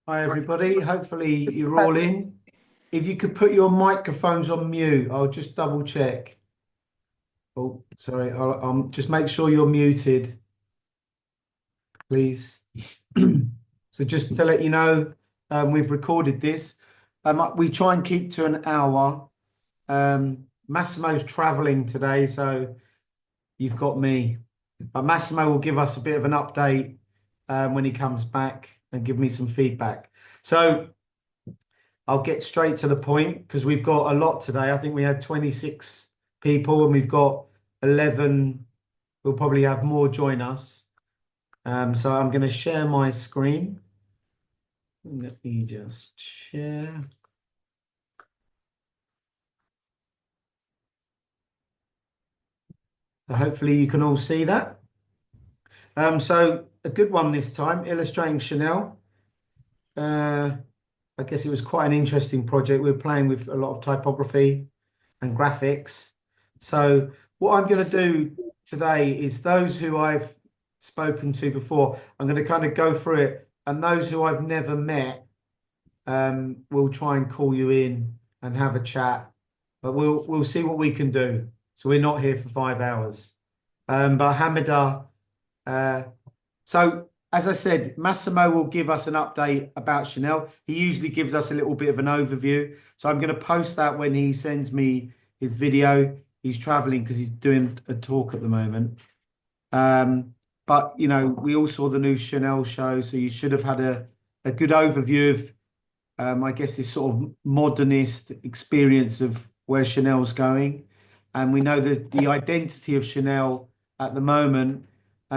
Hi, everybody. Hopefully, you're all in. If you could put your microphones on mute, I'll just double check. Oh, sorry. I'll just make sure you're muted, please. So, just to let you know, we've recorded this. We try and keep to an hour. Massimo's traveling today, so you've got me. But Massimo will give us a bit of an update when he comes back and give me some feedback. So, I'll get straight to the point because we've got a lot today. I think we had 26 people and we've got 11. We'll probably have more join us. So I'm going to share my screen. Let me just share. So hopefully you can all see that. So a good one this time, illustrating Chanel. Uh, I guess it was quite an interesting project. We're playing with a lot of typography and graphics. So what I'm going to do today is those who I've spoken to before, I'm going to kind of go through it, and those who I've never met, we'll try and call you in and have a chat. But we'll see what we can do. So we're not here for 5 hours. But Hamida, uh, so as I said, Massimo will give us an update about Chanel. He usually gives us a little bit of an overview. So I'm going to post that when he sends me his video. He's traveling because he's doing a talk at the moment. But we all saw the new Chanel show, so you should have had a good overview of I guess this sort of modernist experience of where Chanel's going. And we know that the identity of Chanel at the moment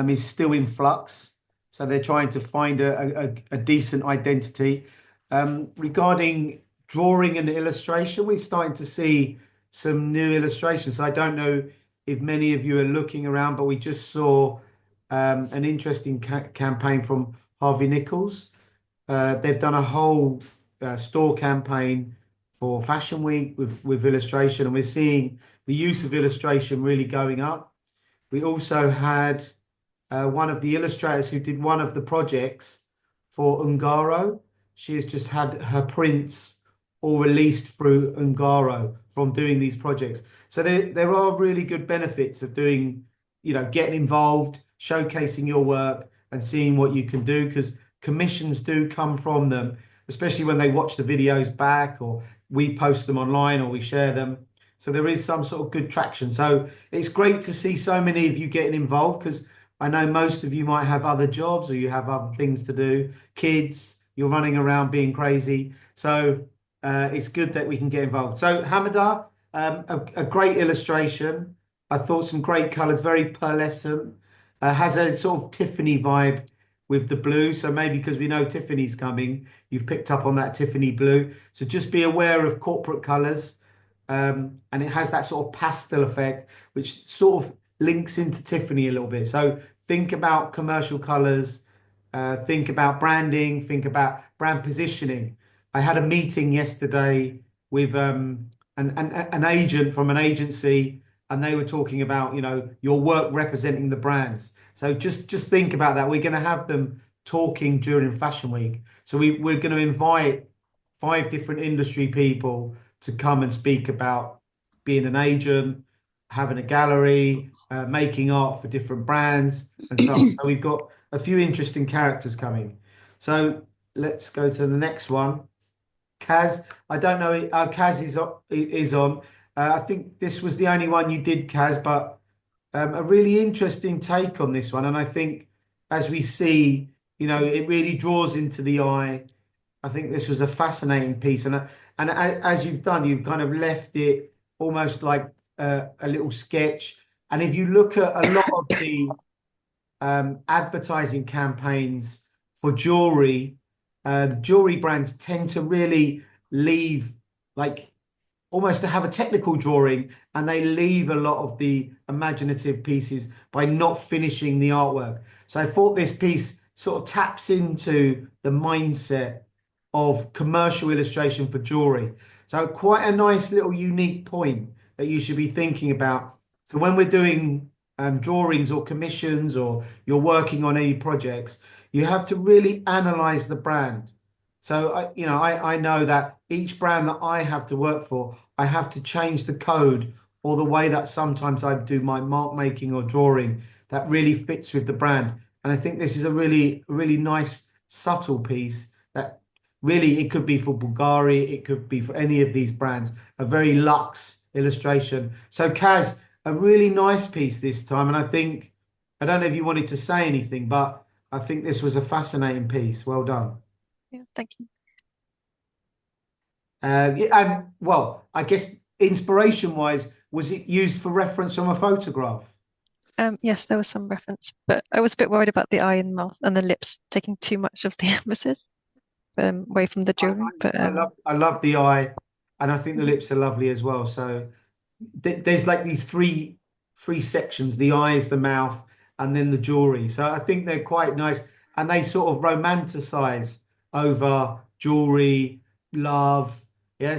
is still in flux. So they're trying to find a decent identity. Regarding drawing and illustration, we're starting to see some new illustrations. So I don't know if many of you are looking around, but we just saw an interesting campaign from Harvey Nichols. They've done a whole store campaign for Fashion Week with illustration, and we're seeing the use of illustration really going up. We also had one of the illustrators who did one of the projects for Ungaro. She has just had her prints all released through Ungaro from doing these projects. So there are really good benefits of doing, getting involved, showcasing your work, and seeing what you can do because commissions do come from them, especially when they watch the videos back or we post them online or we share them. So there is some sort of good traction. So it's great to see so many of you getting involved because I know most of you might have other jobs or you have other things to do, kids, you're running around being crazy. So it's good that we can get involved. So Hamida, a great illustration. I thought some great colors, very pearlescent, has a sort of Tiffany vibe with the blue. So maybe because we know Tiffany's coming, you've picked up on that Tiffany blue. So just be aware of corporate colors. And it has that sort of pastel effect, which sort of links into Tiffany a little bit. So think about commercial colors, think about branding, think about brand positioning. I had a meeting yesterday with an agent from an agency, and they were talking about, your work representing the brands. So just think about that. We're going to have them talking during Fashion Week. So we're going to invite 5 different industry people to come and speak about being an agent, having a gallery, making art for different brands, and so on. So we've got a few interesting characters coming. So let's go to the next one. Kaz, I don't know. Kaz is on. I think this was the only one you did, Kaz, but a really interesting take on this one. And I think as we see, it really draws into the eye. I think this was a fascinating piece, and as you've done, you've kind of left it almost like a little sketch. And if you look at a lot of the advertising campaigns for jewelry, jewelry brands tend to really leave like almost to have a technical drawing, and they leave a lot of the imaginative pieces by not finishing the artwork. So I thought this piece sort of taps into the mindset of commercial illustration for jewelry. So quite a nice little unique point that you should be thinking about. So when we're doing drawings or commissions or you're working on any projects, you have to really analyze the brand. So I know that each brand that I have to work for, I have to change the code or the way that sometimes I do my mark making or drawing that really fits with the brand. And I think this is a really nice, subtle piece that really it could be for Bulgari, it could be for any of these brands, a very luxe illustration. So Kaz, a really nice piece this time. And I don't know if you wanted to say anything, but I think this was a fascinating piece. Well done. Yeah, thank you. Yeah, and well, I guess inspiration wise, was it used for reference from a photograph? Yes, there was some reference, but I was a bit worried about the eye and mouth and the lips taking too much of the emphasis away from the jewelry. But I love the eye, and I think the mhm, lips are lovely as well. So there's like these three sections: the eyes, the mouth, and then the jewelry. So I think they're quite nice, and they sort of romanticize over jewelry, love, yeah,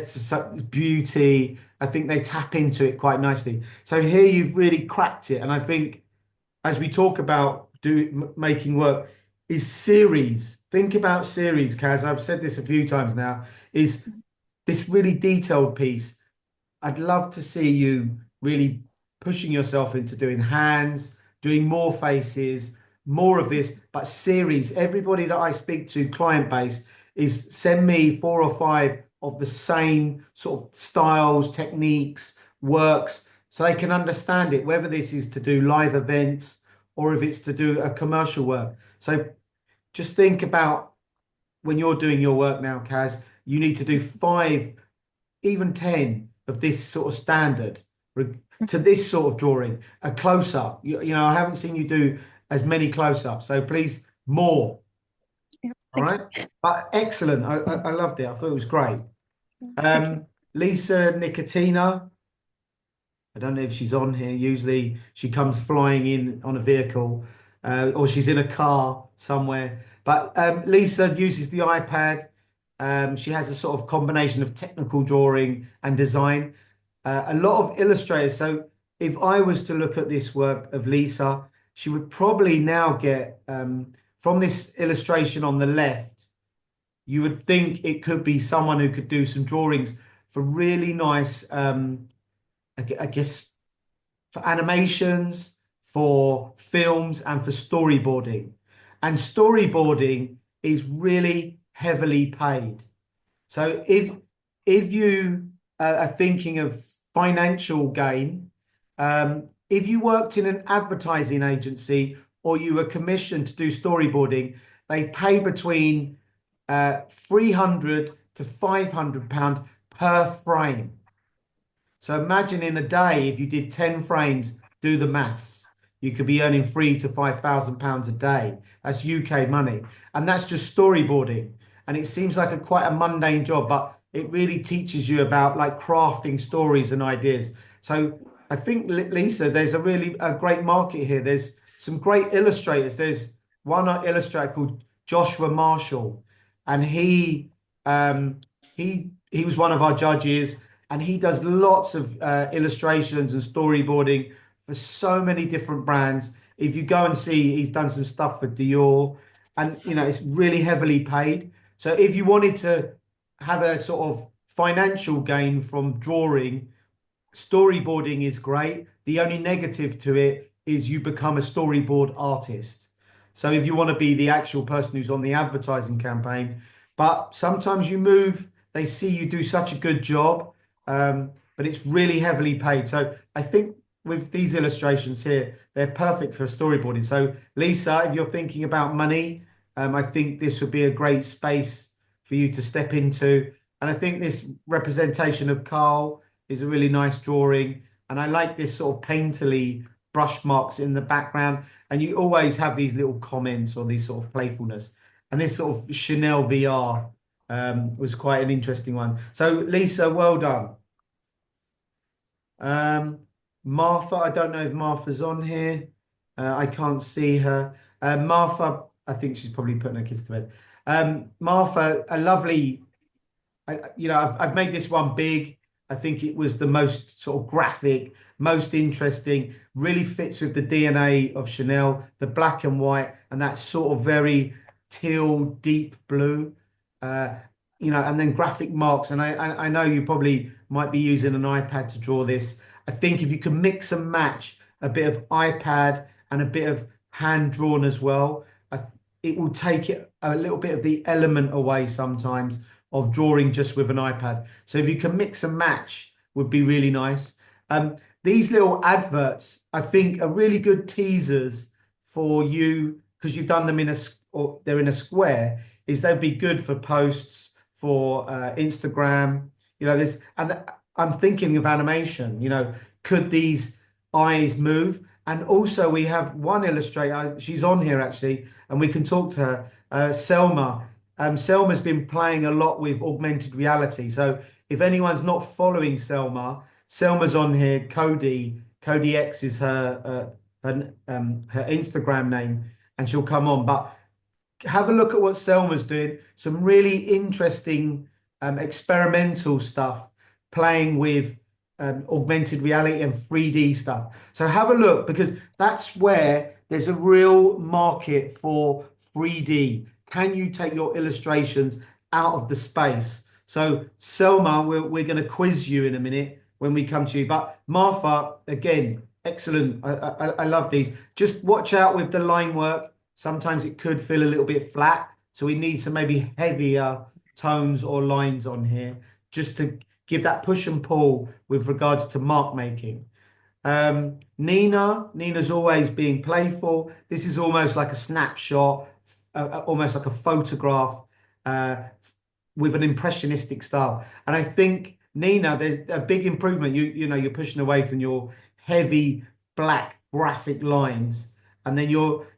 beauty. I think they tap into it quite nicely. So here you've really cracked it, and I think as we talk about making work is series. Think about series, Kaz. I've said this a few times now. Is this really detailed piece? I'd love to see you really pushing yourself into doing hands, doing more faces, more of this, but series. Everybody that I speak to, client based, is send me 4 or 5 of the same sort of styles, techniques, works, so they can understand it, whether this is to do live events or if it's to do a commercial work. So just think about when you're doing your work now, Kaz, you need to do 5, even 10 of this sort of standard to this sort of drawing, a close up. I haven't seen you do as many close ups. So please, more. yeah, All thank right. But excellent. I loved it. I thought it was great. you. Thank you. Lisa Nicotina. I don't know if she's on here. Usually she comes flying in on a vehicle or she's in a car somewhere. But Lisa uses the iPad. She has a sort of combination of technical drawing and design. A lot of illustrators. So if I was to look at this work of Lisa, she would probably now get from this illustration on the left, you would think it could be someone who could do some drawings for really nice, I guess, for animations, for films, and for storyboarding. And storyboarding is really heavily paid. So if you are thinking of financial gain, if you worked in an advertising agency or you were commissioned to do storyboarding, they pay between 300 to £500 per frame. So imagine in a day, if you did 10 frames, do the maths. You could be earning £3,000 to £5,000 a day. That's UK money. And that's just storyboarding. And it seems like quite a mundane job, but it really teaches you about like crafting stories and ideas. So I think, Lisa, there's a great market here. There's some great illustrators. There's one illustrator called Joshua Marshall, and he was one of our judges, and he does lots of illustrations and storyboarding for so many different brands. If you go and see, he's done some stuff for Dior, and it's really heavily paid. So if you wanted to have a sort of financial gain from drawing, storyboarding is great. The only negative to it is you become a storyboard artist. So if you want to be the actual person who's on the advertising campaign, but sometimes you move, they see you do such a good job, but it's really heavily paid. So I think with these illustrations here, they're perfect for storyboarding. So Lisa, if you're thinking about money, I think this would be a great space for you to step into. And I think this representation of Carl is a really nice drawing. And I like this sort of painterly brush marks in the background. And you always have these little comments or these sort of playfulness. And this sort of Chanel VR was quite an interesting one. So Lisa, well done. Um, Martha, I don't know if Martha's on here. I can't see her. Martha, I think she's probably putting her kids to bed. Martha, a lovely I've made this one big. I think it was the most sort of graphic, most interesting, really fits with the DNA of Chanel, the black and white, and that sort of very teal, deep blue. uh, and then graphic marks. And I know you probably might be using an iPad to draw this. I think if you can mix and match a bit of iPad and a bit of hand drawn as well, it will take it a little bit of the element away sometimes of drawing just with an iPad. So if you can mix and match, would be really nice. These little adverts, I think, are really good teasers for you because you've done them or they're in a square. Is they'd be good for posts for Instagram. This, and I'm thinking of animation. Could these eyes move? And also, we have one illustrator. She's on here actually, and we can talk to her. Selma. Selma's been playing a lot with augmented reality. So if anyone's not following Selma, Selma's on here. Cody X is her Instagram name, and she'll come on. But have a look at what Selma's doing. Some really interesting experimental stuff, playing with augmented reality and 3D stuff. So have a look because that's where there's a real market for 3D. Can you take your illustrations out of the space? So Selma, we're going to quiz you in a minute when we come to you. But Martha, again, excellent. I love these. Just watch out with the line work. Sometimes it could feel a little bit flat. So we need some maybe heavier tones or lines on here just to give that push and pull with regards to mark making. Nina's always being playful. This is almost like a snapshot, almost like a photograph uh, with an impressionistic style. And I think Nina, there's a big improvement. You're pushing away from your heavy black graphic lines, and then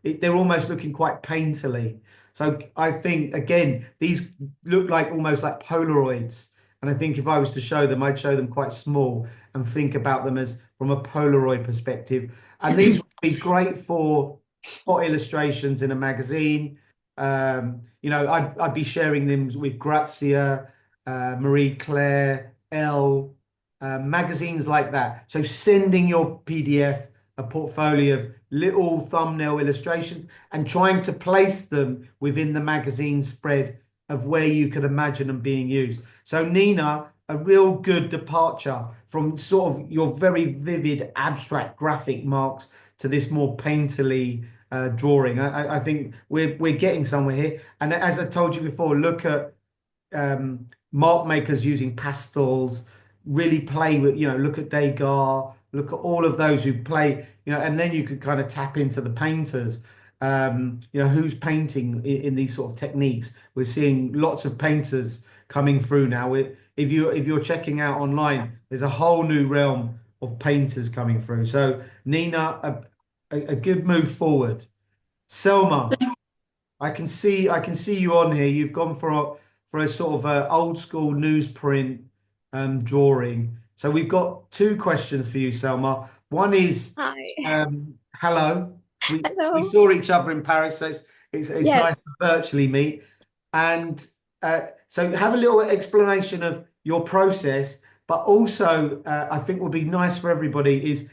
they're almost looking quite painterly. So I think again, these look like almost like Polaroids. And I think if I was to show them, I'd show them quite small and think about them as from a Polaroid perspective. And these would be great for spot illustrations in a magazine. I'd be sharing them with Grazia, Marie Claire, Elle, magazines like that. So sending your PDF, a portfolio of little thumbnail illustrations, and trying to place them within the magazine spread of where you could imagine them being used. So Nina, a real good departure from sort of your very vivid abstract graphic marks to this more painterly drawing. I think we're getting somewhere here. And as I told you before, look at mark makers using pastels, really play with, look at Degas, look at all of those who play, and then you could kind of tap into the painters. Who's painting in these sort of techniques. We're seeing lots of painters coming through now. If you're checking out online, there's a whole new realm of painters coming through. So Nina, a good move forward. Selma, I can see you on here. You've gone for a sort of old school newsprint drawing. So we've got two questions for you, Selma. One is Hi. hello. We Hello. saw each other in Paris, so it's nice Yes. to virtually meet. And so have a little explanation of your process, but also I think would be nice for everybody is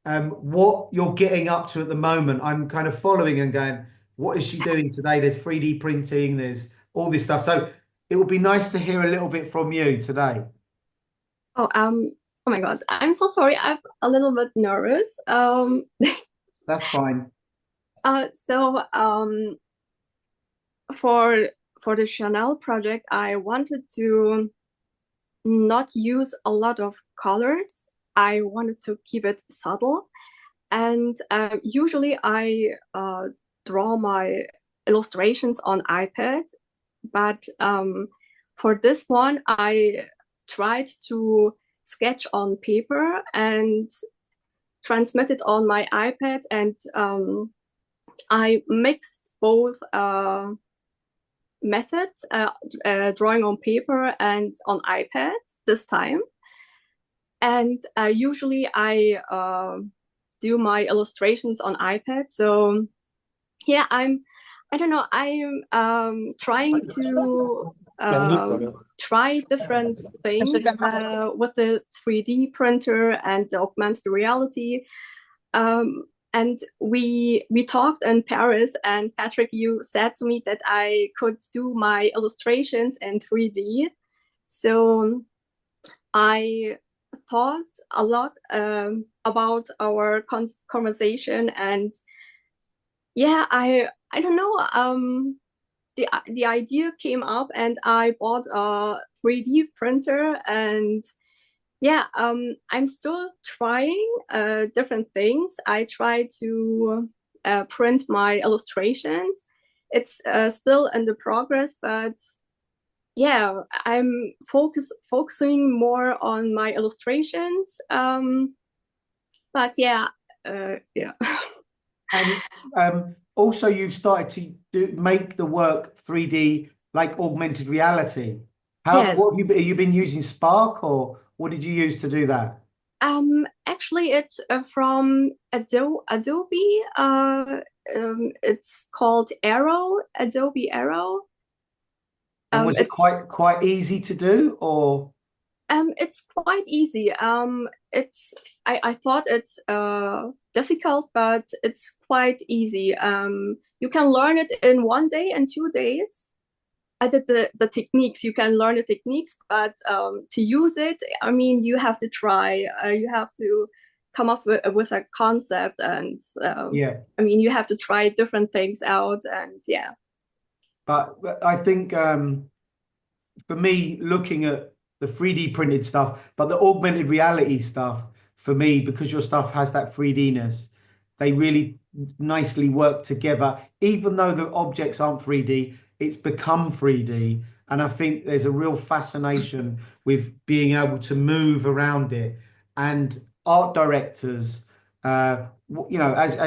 what you're getting up to at the moment. I'm kind of following and going, what is she doing today? There's 3D printing, there's all this stuff. So it would be nice to hear a little bit from you today. Oh, oh my God. I'm so sorry. I'm a little bit nervous. That's fine. So for the Chanel project, I wanted to not use a lot of colors. I wanted to keep it subtle. And usually I draw my illustrations on iPad, but for this one, I tried to sketch on paper and transmit it on my iPad, and I mixed both methods, drawing on paper and on iPad this time. And usually I do my illustrations on iPad. So yeah, I don't know, I'm trying to try different things with the 3D printer and the augmented reality. and we talked in Paris, and Patrick, you said to me that I could do my illustrations in 3D. So I thought a lot about our conversation, and yeah, I don't know, the idea came up, and I bought a 3D printer, and yeah, I'm still trying different things. I try to print my illustrations. It's still in the progress, but yeah, I'm focusing more on my illustrations. But yeah, yeah. And also, you've started to make the work 3D, like augmented reality. Yes. What have you been using Spark, or what did you use to do that? Actually, it's from Adobe. It's called Adobe Aero. And was it quite easy to do, or? It's quite easy. I thought it's difficult, but it's quite easy. You can learn it in 1 day and 2 days. I did the techniques. You can learn the techniques, but to use it, I mean, you have to try. You have to come up with a concept, and Yeah. I mean, you have to try different things out, and yeah. But I think for me, looking at the 3D printed stuff, but the augmented reality stuff, for me, because your stuff has that 3D-ness, they really nicely work together. Even though the objects aren't 3D, it's become 3D. And I think there's a real fascination with being able to move around it. And art directors, as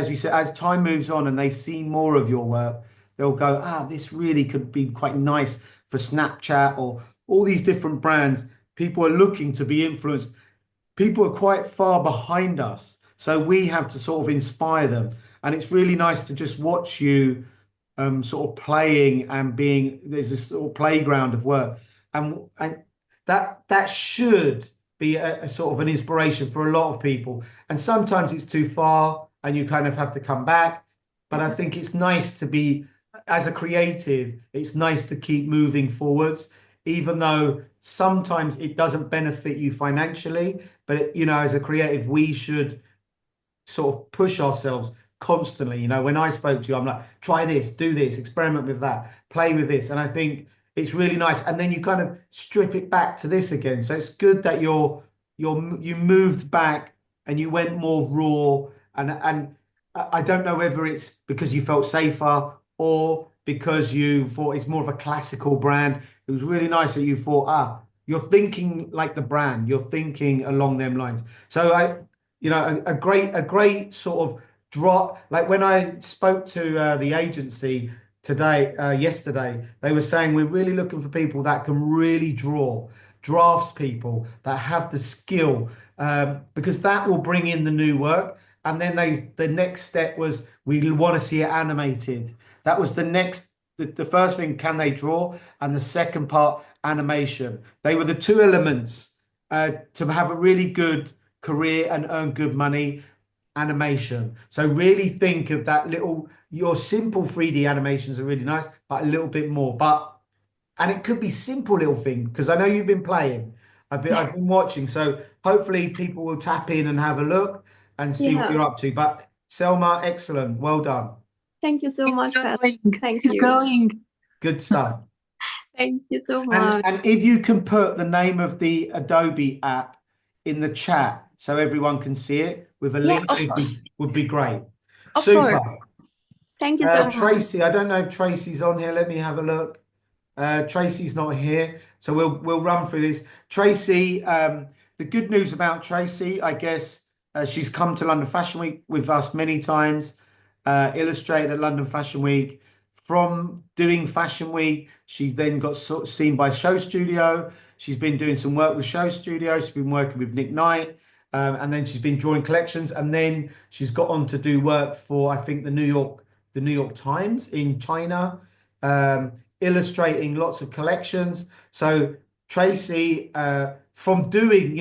we said, as time moves on and they see more of your work, they'll go, this really could be quite nice for Snapchat or all these different brands. People are looking to be influenced. People are quite far behind us, so we have to sort of inspire them. And it's really nice to just watch you sort of playing and being, there's this sort of playground of work. And that should be a sort of an inspiration for a lot of people. And sometimes it's too far and you kind of have to come back. But I think it's nice to be, as a creative, it's nice to keep moving forwards, even though sometimes it doesn't benefit you financially. But, as a creative, we should sort of push ourselves constantly. When I spoke to you, I'm like, try this, do this, experiment with that, play with this. And I think it's really nice. And then you kind of strip it back to this again. So it's good that you moved back and you went more raw. And I don't know whether it's because you felt safer or because you thought it's more of a classical brand. It was really nice that you thought, you're thinking like the brand, you're thinking along them lines. So a great sort of drop. Like when I spoke to the agency yesterday, they were saying we're really looking for people that can really draw, drafts people that have the skill, because that will bring in the new work. And then the next step was we want to see it animated. That was the first thing, can they draw? And the second part, animation. They were the two elements to have a really good career and earn good money. Animation. So really think of that your simple 3D animations are really nice, but a little bit more. And it could be simple little thing, because I know you've been playing. I've been watching. So hopefully people will tap in and have a look and see what you're up to. But Selma, excellent. Well done. Thank you so much, Pat. Thank Keep you. going. Good stuff. Thank you so much. And if you can put the name of the Adobe app in the chat so everyone can see it with a link, would be great. Of Super. course. Thank you so much. Tracy, I don't know if Tracy's on here. Let me have a look. Tracy's not here, so we'll run through this. Tracy, the good news about Tracy, I guess, she's come to London Fashion Week with us many times, illustrated at London Fashion Week. From doing Fashion Week, she then got seen by Show Studio. She's been doing some work with Show Studio. She's been working with Nick Knight, and then she's been drawing collections. And then she's got on to do work for, I think, the New York Times in China, illustrating lots of collections. So Tracy, from doing,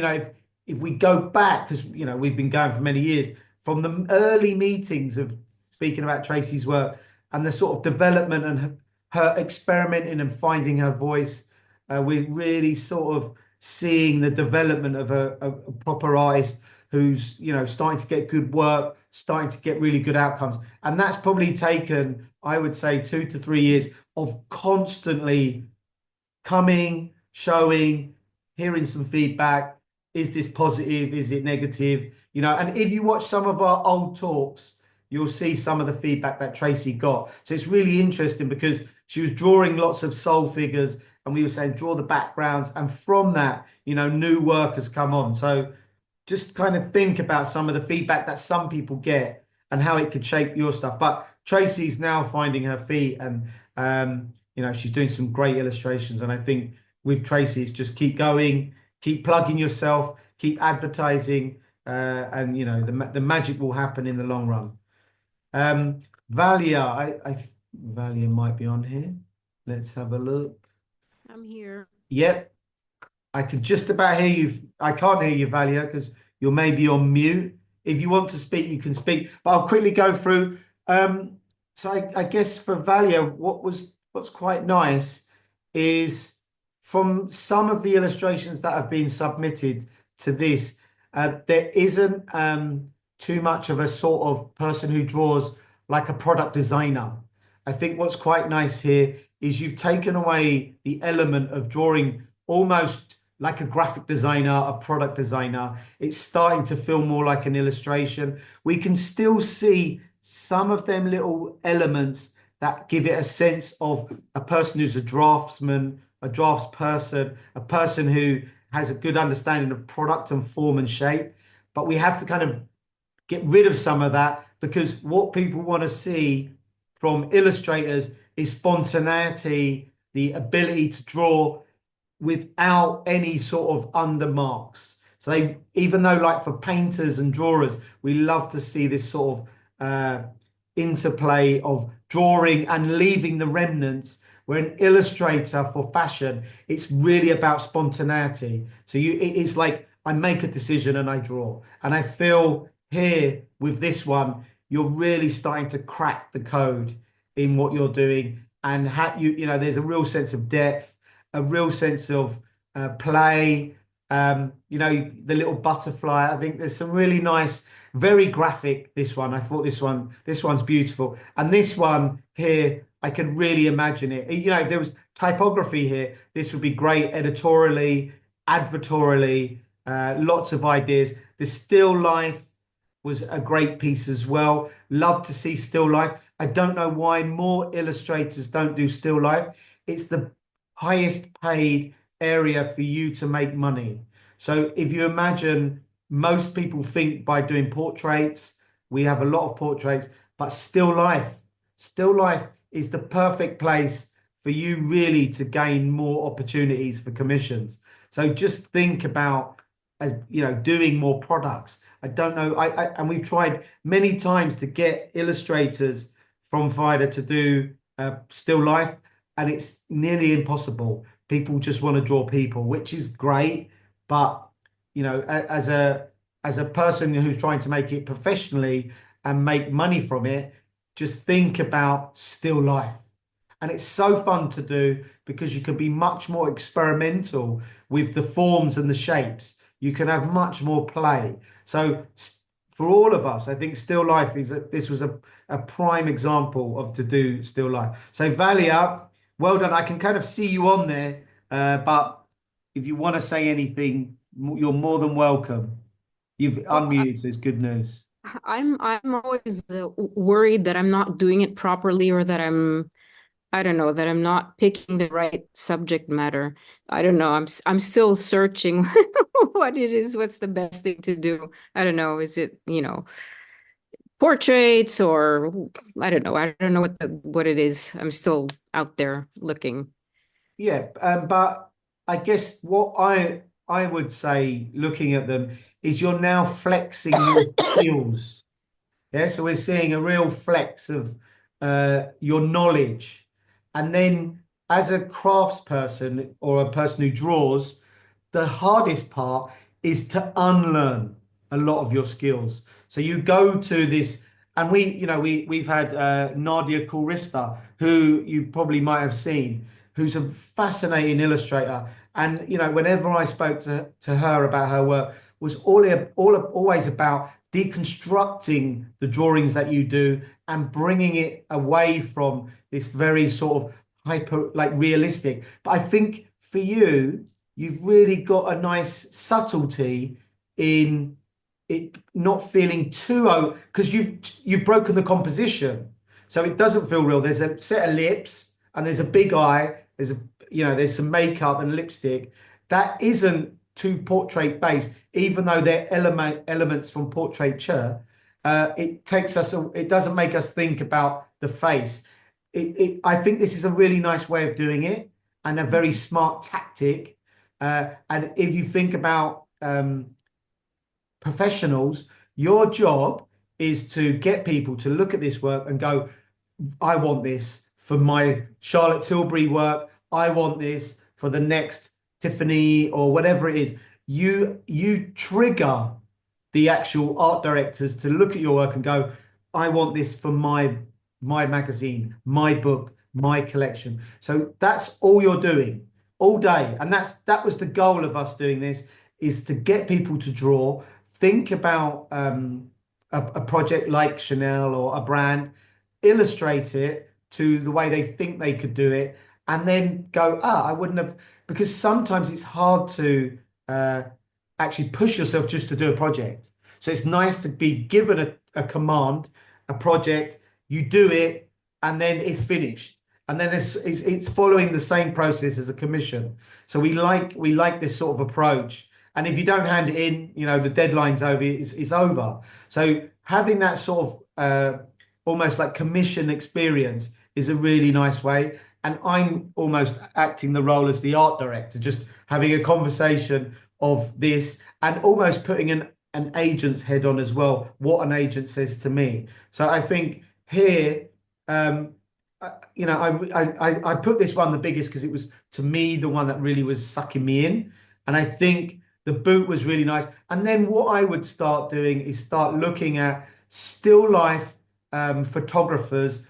if we go back, because we've been going for many years, from the early meetings of speaking about Tracy's work and the sort of development and her experimenting and finding her voice. We're really sort of seeing the development of a proper artist who's, you know, starting to get good work, starting to get really good outcomes. And that's probably taken, I would say, 2 to 3 years of constantly coming, showing, hearing some feedback. Is this positive? Is it negative? You know, and if you watch some of our old talks, you'll see some of the feedback that Tracy got. So it's really interesting because she was drawing lots of soul figures and we were saying, draw the backgrounds. And from that, you know, new work has come on. So just kind of think about some of the feedback that some people get and how it could shape your stuff. But Tracy's now finding her feet and, you know, she's doing some great illustrations. And I think with Tracy, it's just keep going, keep plugging yourself, keep advertising, and, you know, the magic will happen in the long run. Valia, Valia might be on here. Let's have a look. I'm here. Yep. I can just about hear you. I can't hear you, Valia, because you're maybe on mute. If you want to speak, you can speak. But I'll quickly go through. So I guess for Valia, what's quite nice is from some of the illustrations that have been submitted to this, there isn't too much of a sort of person who draws like a product designer. I think what's quite nice here is you've taken away the element of drawing almost like a graphic designer, a product designer. It's starting to feel more like an illustration. We can still see some of them little elements that give it a sense of a person who's a draftsman, a draftsperson, a person who has a good understanding of product and form and shape. But we have to kind of get rid of some of that because what people want to see from illustrators is spontaneity, the ability to draw without any sort of undermarks. So they, even though like for painters and drawers, we love to see this sort of interplay of drawing and leaving the remnants, where an illustrator for fashion, it's really about spontaneity. So it's like I make a decision and I draw. And I feel here with this one, you're really starting to crack the code in what you're doing. And you know, there's a real sense of depth, a real sense of play. You know, the little butterfly. I think there's some really nice, very graphic. This one, I thought this one's beautiful. And this one here, I could really imagine it. You know, if there was typography here, this would be great editorially, advertorially, lots of ideas. The still life was a great piece as well. Love to see still life. I don't know why more illustrators don't do still life. It's the highest paid area for you to make money. So if you imagine, most people think by doing portraits, we have a lot of portraits, but still life is the perfect place for you really to gain more opportunities for commissions. So just think about, as you know, doing more products. I don't know. And we've tried many times to get illustrators from Fida to do still life, and it's nearly impossible. People just want to draw people, which is great, but you know, as a person who's trying to make it professionally and make money from it, just think about still life. And it's so fun to do because you can be much more experimental with the forms and the shapes. You can have much more play. So for all of us, I think still life this was a prime example of to do still life. So Valia, well done. I can kind of see you on there, but if you want to say anything, you're more than welcome. You've unmuted, so it's good news. I'm always worried that I'm not doing it properly, or that I don't know, that I'm not picking the right subject matter. I don't know. I'm still searching what it is. What's the best thing to do? I don't know. Is it, you know, portraits, or I don't know. I don't know what it is. I'm still out there looking. Yeah, but I guess what I would say, looking at them, is you're now flexing your skills. Yeah, so we're seeing a real flex of your knowledge. And then as a craftsperson or a person who draws, the hardest part is to unlearn. a lot of your skills. So you go to this, and we've had Nadia Kulrista, who you probably might have seen, who's a fascinating illustrator. And whenever I spoke to her about her work, was always about deconstructing the drawings that you do and bringing it away from this very sort of hyper, like, realistic. But I think for you, you've really got a nice subtlety in it not feeling too, because you've broken the composition, so it doesn't feel real. There's a set of lips and there's a big eye. There's some makeup and lipstick that isn't too portrait based, even though they're elements from portraiture. It doesn't make us think about the face. I think this is a really nice way of doing it and a very smart tactic. And if you think about professionals, your job is to get people to look at this work and go, I want this for my Charlotte Tilbury work. I want this for the next Tiffany or whatever it is. You trigger the actual art directors to look at your work and go, I want this for my magazine, my book, my collection. So that's all you're doing all day. And that was the goal of us doing this, is to get people to draw, think about a project like Chanel or a brand, illustrate it to the way they think they could do it, and then go, I wouldn't have, because sometimes it's hard to actually push yourself just to do a project. So it's nice to be given a command, a project, you do it, and then it's finished. And then it's following the same process as a commission. So we like this sort of approach. And if you don't hand it in, the deadline's over, it's over. So having that sort of almost like commission experience is a really nice way. And I'm almost acting the role as the art director, just having a conversation of this and almost putting an agent's head on as well, what an agent says to me. So I think here, I put this one the biggest because it was, to me, the one that really was sucking me in. And I think the boot was really nice. And then what I would start doing is start looking at still life photographers,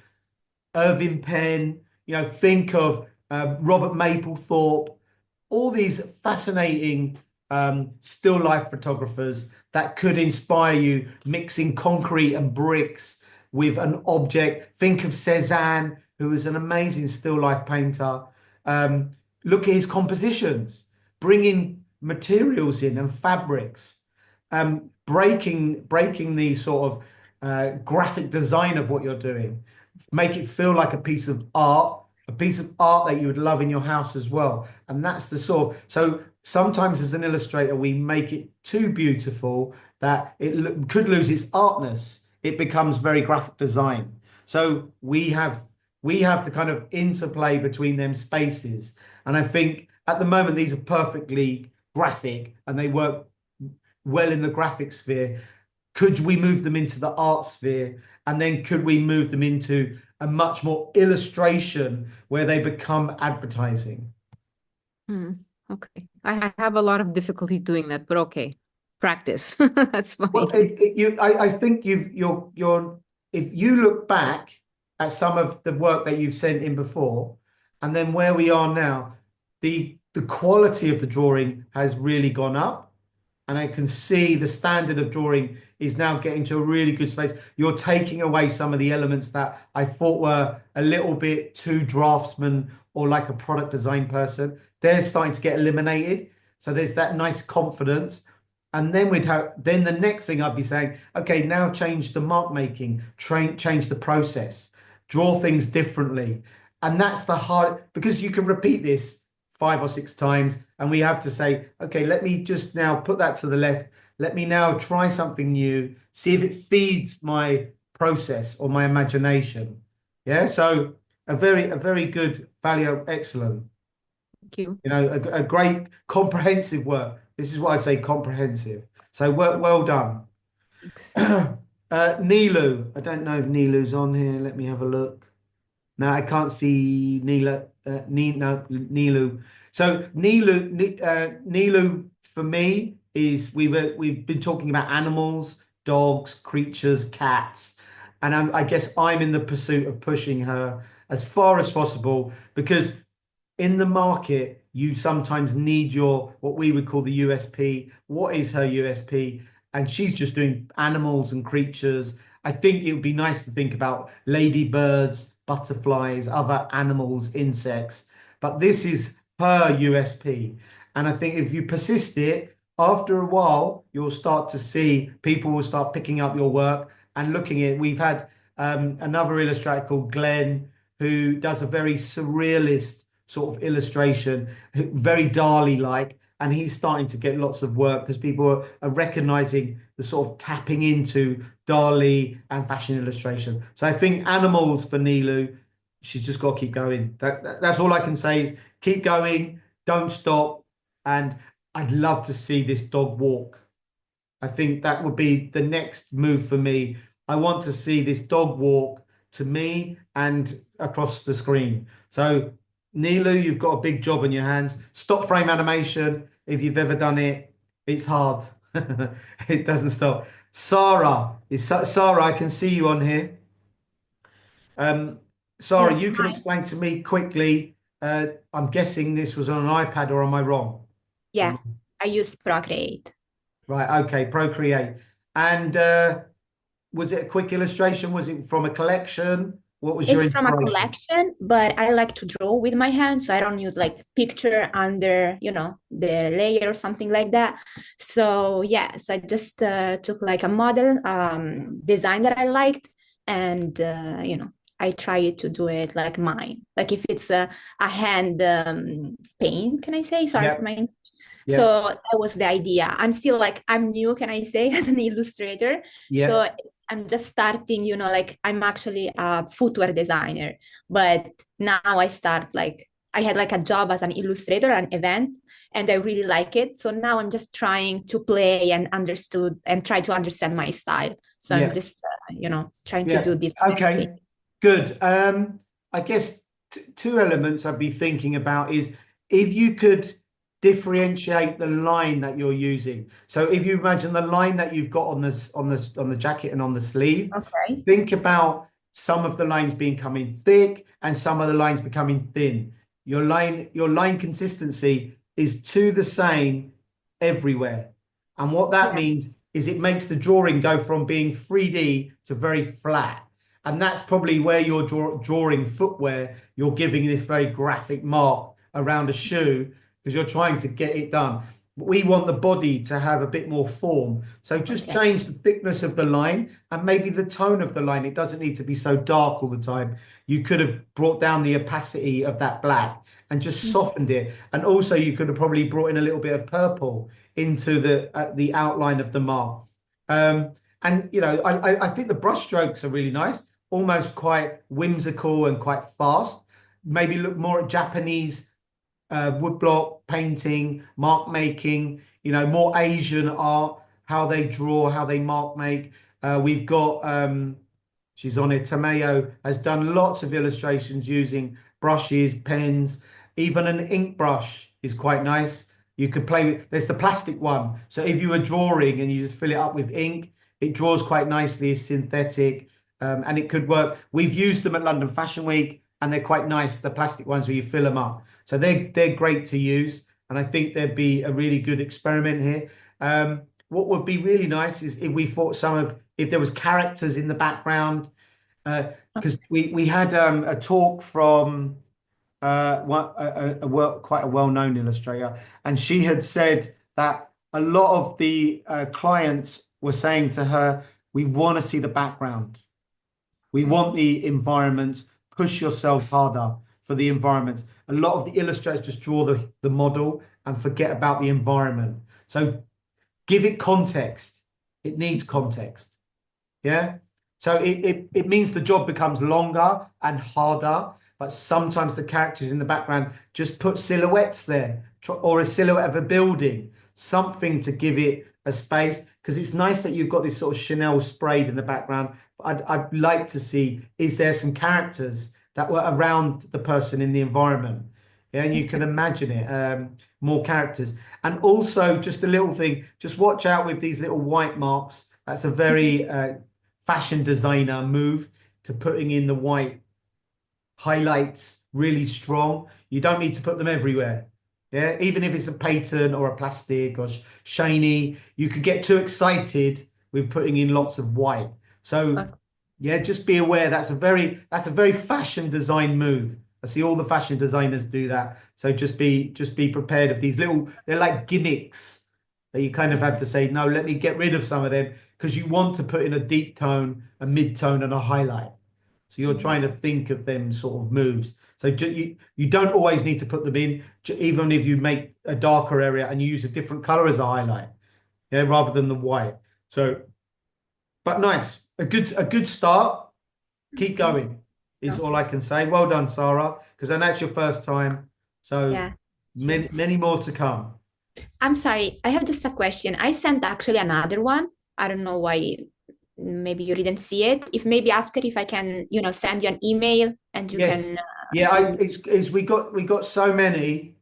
Irving Penn, think of Robert Mapplethorpe, all these fascinating still life photographers that could inspire you, mixing concrete and bricks with an object. Think of Cézanne, who is an amazing still life painter. Look at his compositions, bringing materials in and fabrics, breaking the sort of graphic design of what you're doing, make it feel like a piece of art that you would love in your house as well. And that's the sort. So sometimes as an illustrator, we make it too beautiful that it could lose its artness. It becomes very graphic design. So we have to kind of interplay between them spaces. And I think at the moment, these are perfectly graphic and they work well in the graphic sphere. Could we move them into the art sphere? And then could we move them into a much more illustration where they become advertising? Okay. I have a lot of difficulty doing that, but okay. Practice. That's fine. Well, I think if you look back at some of the work that you've sent in before, and then where we are now, the quality of the drawing has really gone up. And I can see the standard of drawing is now getting to a really good space. You're taking away some of the elements that I thought were a little bit too draftsman or like a product design person. They're starting to get eliminated. So there's that nice confidence. And then then the next thing I'd be saying, okay, now change the mark making, change the process, draw things differently. And that's the hard, because you can repeat this 5 or 6 times, and we have to say, okay, let me just now put that to the left. Let me now try something new, see if it feeds my process or my imagination. Yeah, so a very good value, excellent. Thank you. A great comprehensive work. This is what I say, comprehensive. So well done. Thanks. Nilu, I don't know if Nilu's on here. Let me have a look. No, I can't see Nilu. So Nilu for me is we've been talking about animals, dogs, creatures, cats, and I guess I'm in the pursuit of pushing her as far as possible because in the market you sometimes need your what we would call the USP. What is her USP? And she's just doing animals and creatures. I think it would be nice to think about ladybirds, butterflies, other animals, insects, but this is her USP. And I think if you persist it, after a while, you'll start to see people will start picking up your work and looking at it. We've had another illustrator called Glenn who does a very surrealist sort of illustration, very Dali-like, and he's starting to get lots of work because people are recognizing the sort of tapping into Dali and fashion illustration. So I think animals for Nilu, she's just got to keep going. That's all I can say is keep going, don't stop, and I'd love to see this dog walk. I think that would be the next move for me. I want to see this dog walk to me and across the screen. So Nilu, you've got a big job on your hands. Stop frame animation. If you've ever done it, it's hard. It doesn't stop. Sarah, I can see you on here. Sarah, Yes, you can hi. explain to me quickly. I'm guessing this was on an iPad, or am I wrong? Yeah, I use Procreate. Right, okay, Procreate. And was it a quick illustration? Was it from a collection? What was your It's from a inspiration? collection, but I like to draw with my hands, so I don't use like picture under, the layer or something like that. So yeah, so I just took like a model design that I liked, and I try to do it like mine. Like if it's a hand paint, can I say? Sorry Yeah. for my. Yeah. So that was the idea. I'm new, can I say, as an illustrator. Yeah. So I'm just starting, like I'm actually a footwear designer, but now I had like a job as an illustrator, an event, and I really like it. So now I'm just trying to play and try to understand my style. So Yeah. I'm just, trying to do different Okay, things. good. I guess two elements I'd be thinking about is if you could differentiate the line that you're using. So if you imagine the line that you've got on the jacket and on the sleeve, Okay. think about some of the lines becoming thick and some of the lines becoming thin. Your line consistency is the same everywhere. And what that means is it makes the drawing go from being 3D to very flat. And that's probably where you're drawing footwear. You're giving this very graphic mark around a shoe because you're trying to get it done. We want the body to have a bit more form. So just change the thickness of the line and maybe the tone of the line. It doesn't need to be so dark all the time. You could have brought down the opacity of that black and just softened it. And also you could have probably brought in a little bit of purple into the outline of the mark. And I think the brush strokes are really nice, almost quite whimsical and quite fast. Maybe look more at Japanese woodblock painting, mark making, more Asian art, how they draw, how they mark make. We've got, she's on it, Tameo has done lots of illustrations using brushes, pens, even an ink brush is quite nice. You could play with, there's the plastic one. So if you were drawing and you just fill it up with ink, it draws quite nicely, it's synthetic, and it could work. We've used them at London Fashion Week and they're quite nice, the plastic ones where you fill them up. So they're great to use. And I think there'd be a really good experiment here. What would be really nice is if we thought if there was characters in the background, because we had a talk from quite a well-known illustrator, and she had said that a lot of the clients were saying to her, we want to see the background. We want the environment, push yourselves harder for the environment. A lot of the illustrators just draw the model and forget about the environment. So give it context. It needs context. Yeah. So it means the job becomes longer and harder, but sometimes the characters in the background just put silhouettes there or a silhouette of a building, something to give it a space, because it's nice that you've got this sort of Chanel sprayed in the background. I'd like to see, is there some characters that were around the person in the environment? Yeah, and you can imagine it, more characters. And also, just a little thing, just watch out with these little white marks. That's a very fashion designer move to putting in the white highlights really strong. You don't need to put them everywhere. Yeah, even if it's a patent or a plastic or shiny, you could get too excited with putting in lots of white. So yeah, just be aware that's a very fashion design move. I see all the fashion designers do that. So just be prepared of these little, they're like gimmicks that you kind of have to say, no, let me get rid of some of them because you want to put in a deep tone, a mid tone, and a highlight. So you're trying to think of them sort of moves. So you don't always need to put them in, even if you make a darker area and you use a different color as a highlight, yeah, rather than the white. So, but nice, a good start. Keep going is all I can say. Well done, Sarah, because I know it's your first time. So Yeah. many more to come. I'm sorry, I have just a question. I sent actually another one. I don't know why maybe you didn't see it. If maybe after, if I can, send you an email and you Yes. can. Yeah, it's we got so many.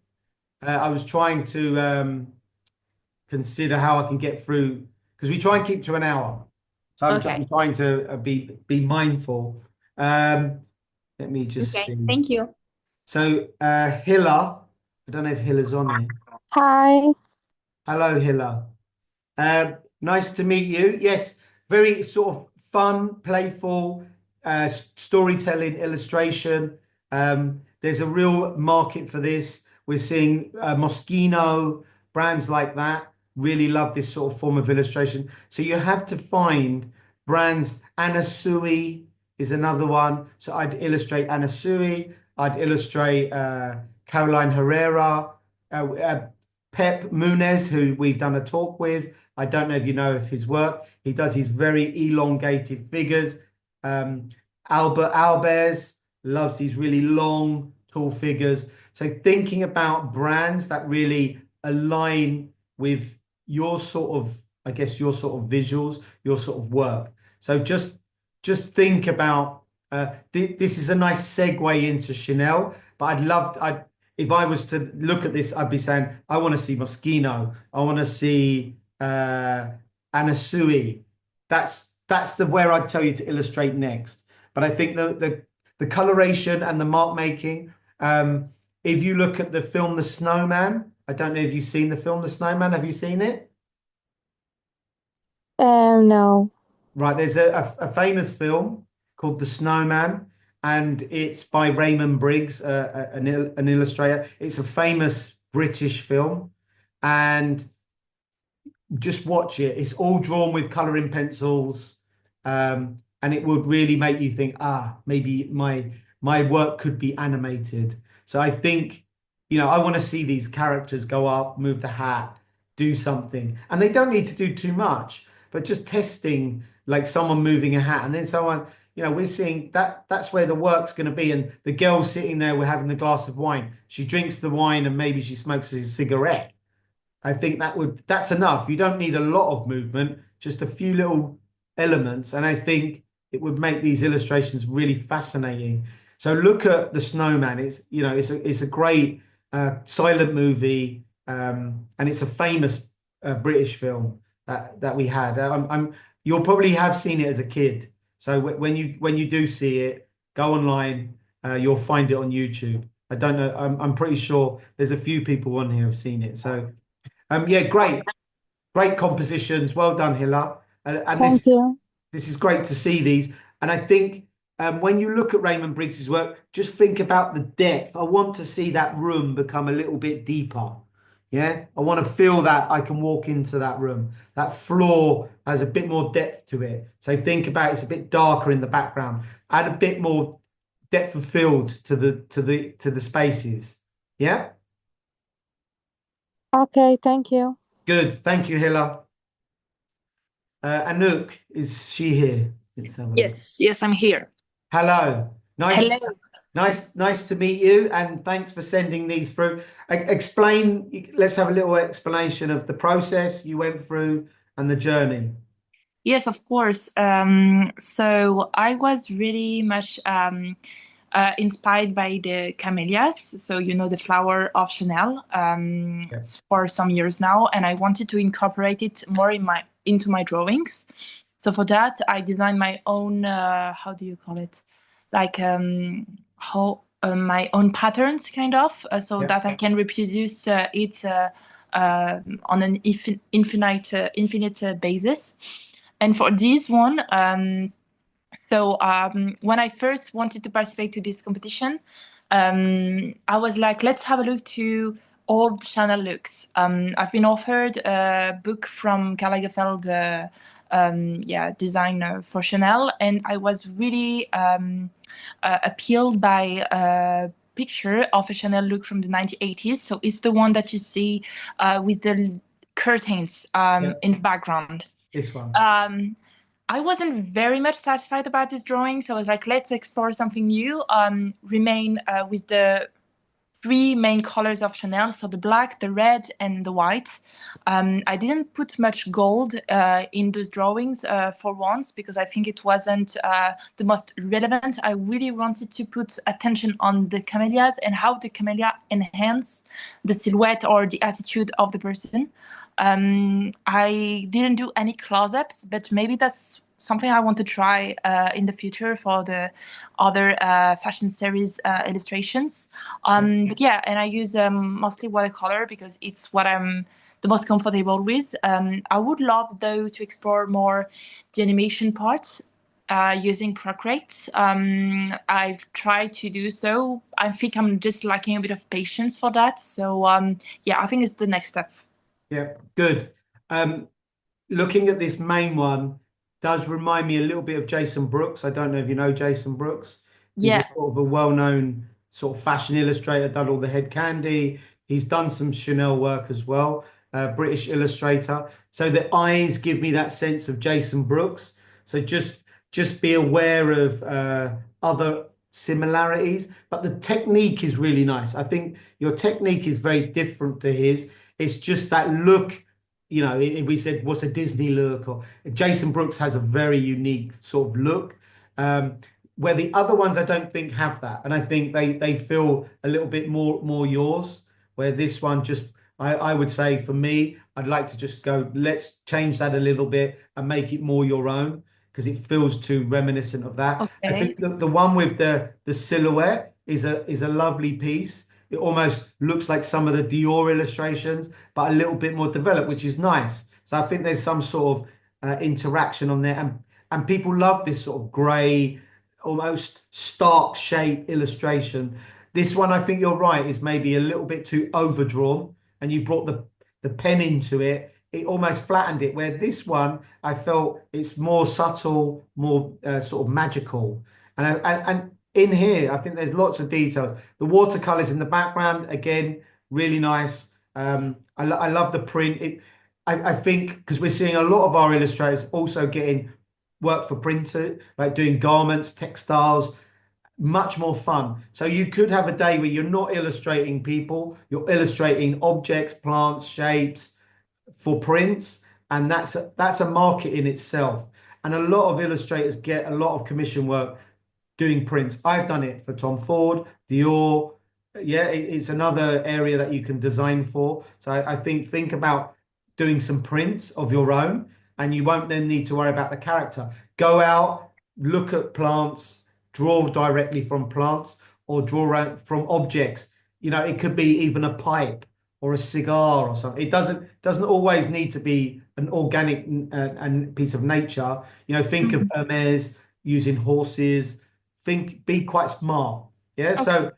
I was trying to consider how I can get through because we try and keep to an hour. So I'm Okay. trying to be mindful. Let me just Okay. see. Thank you. So Hilla, I don't know if Hilla's on here. Hi. Hello, Hilla. Nice to meet you. Yes, very sort of fun, playful, storytelling, illustration. There's a real market for this. We're seeing Moschino, brands like that really love this sort of form of illustration. So you have to find brands. Anna Sui is another one. So I'd illustrate Anna Sui. I'd illustrate Caroline Herrera. Pep Munez, who we've done a talk with. I don't know if you know of his work. He does his very elongated figures. Albert Albers loves these really long, tall figures. So thinking about brands that really align with your sort of, I guess, your sort of visuals, your sort of work. So just think about this is a nice segue into Chanel, but if I was to look at this, I'd be saying, I want to see Moschino. I want to see Anna Sui. That's where I'd tell you to illustrate next. But I think the coloration and the mark making, if you look at the film The Snowman, I don't know if you've seen the film The Snowman. Have you seen it? No. Right, there's a famous film called The Snowman, and it's by Raymond Briggs, an illustrator. It's a famous British film, and just watch it. It's all drawn with coloring pencils, and it would really make you think, maybe my work could be animated. So I think, I want to see these characters go up, move the hat, do something, and they don't need to do too much, but just testing, like someone moving a hat, and then someone. We're seeing that's where the work's going to be. And the girl sitting there, we're having the glass of wine. She drinks the wine and maybe she smokes a cigarette. I think that's enough. You don't need a lot of movement, just a few little elements. And I think it would make these illustrations really fascinating. So look at The Snowman. It's a great silent movie, and it's a famous British film that we had. You'll probably have seen it as a kid. So when you do see it, go online. You'll find it on YouTube. I don't know. I'm pretty sure there's a few people on here who've seen it. So yeah, great compositions. Well done, Hilla. And Thank you. this is great to see these. And I think when you look at Raymond Briggs's work, just think about the depth. I want to see that room become a little bit deeper. Yeah, I want to feel that I can walk into that room. That floor has a bit more depth to it. So think about it's a bit darker in the background. Add a bit more depth of field to the spaces. Yeah. Okay, thank you. Good. Thank you, Hilla. Anouk, is she here? Let's have a look. Yes, I'm here. Hello. Hello. Nice to meet you, and thanks for sending these through. Explain, let's have a little explanation of the process you went through and the journey. Yes, of course. So I was really much inspired by the camellias. So, you know, the flower of Chanel Yeah. for some years now. And I wanted to incorporate it more into my drawings. So for that, I designed my own, how do you call it? Like my own patterns, kind of, so Yeah. that I can reproduce it on an infinite basis. And for this one, when I first wanted to participate to this competition, I was like, let's have a look to old Chanel looks. I've been offered a book from Karl Lagerfeld, designer for Chanel, and I was really appealed by a picture of a Chanel look from the 1980s. So it's the one that you see with the curtains in the background. This one. I wasn't very much satisfied about this drawing, so I was like, let's explore something new. Remain with the three main colors of Chanel, so the black, the red, and the white. I didn't put much gold in those drawings for once, because I think it wasn't the most relevant. I really wanted to put attention on the camellias and how the camellia enhance the silhouette or the attitude of the person. I didn't do any close-ups, but maybe that's something I want to try in the future for the other fashion series illustrations. But yeah, and I use mostly watercolor because it's what I'm the most comfortable with. I would love, though, to explore more the animation part using Procreate. I've tried to do so. I think I'm just lacking a bit of patience for that. So yeah, I think it's the next step. Yeah, good. Looking at this main one does remind me a little bit of Jason Brooks. I don't know if you know Jason Brooks. He's Yeah. a sort of a well-known sort of fashion illustrator, done all the Head Candy. He's done some Chanel work as well, British illustrator. So the eyes give me that sense of Jason Brooks. So just be aware of other similarities, but the technique is really nice. I think your technique is very different to his. It's just that look, you know, if we said what's a Disney look, or Jason Brooks has a very unique sort of look, where the other ones I don't think have that, and I think they feel a little bit more yours. Where this one just, I would say for me, I'd like to just go, let's change that a little bit and make it more your own, because it feels too reminiscent of that. I Okay. think the one with the silhouette is a lovely piece. It almost looks like some of the Dior illustrations, but a little bit more developed, which is nice. So I think there's some sort of interaction on there, and people love this sort of grey, almost stark shape illustration. This one, I think you're right, is maybe a little bit too overdrawn, and you brought the pen into it. It almost flattened it. Where this one, I felt it's more subtle, more sort of magical, and in here, I think there's lots of details. The watercolors in the background, again, really nice. I love the print. I think because we're seeing a lot of our illustrators also getting work for printer, like doing garments, textiles, much more fun. So you could have a day where you're not illustrating people, you're illustrating objects, plants, shapes for prints, and that's a market in itself. And a lot of illustrators get a lot of commission work doing prints. I've done it for Tom Ford, Dior. Yeah, it's another area that you can design for. So I think about doing some prints of your own, and you won't then need to worry about the character. Go out, look at plants, draw directly from plants, or draw from objects. You know, it could be even a pipe or a cigar or something. It doesn't always need to be an organic and piece of nature. You know, think of Hermes using horses. Be quite smart. Yeah. Okay. So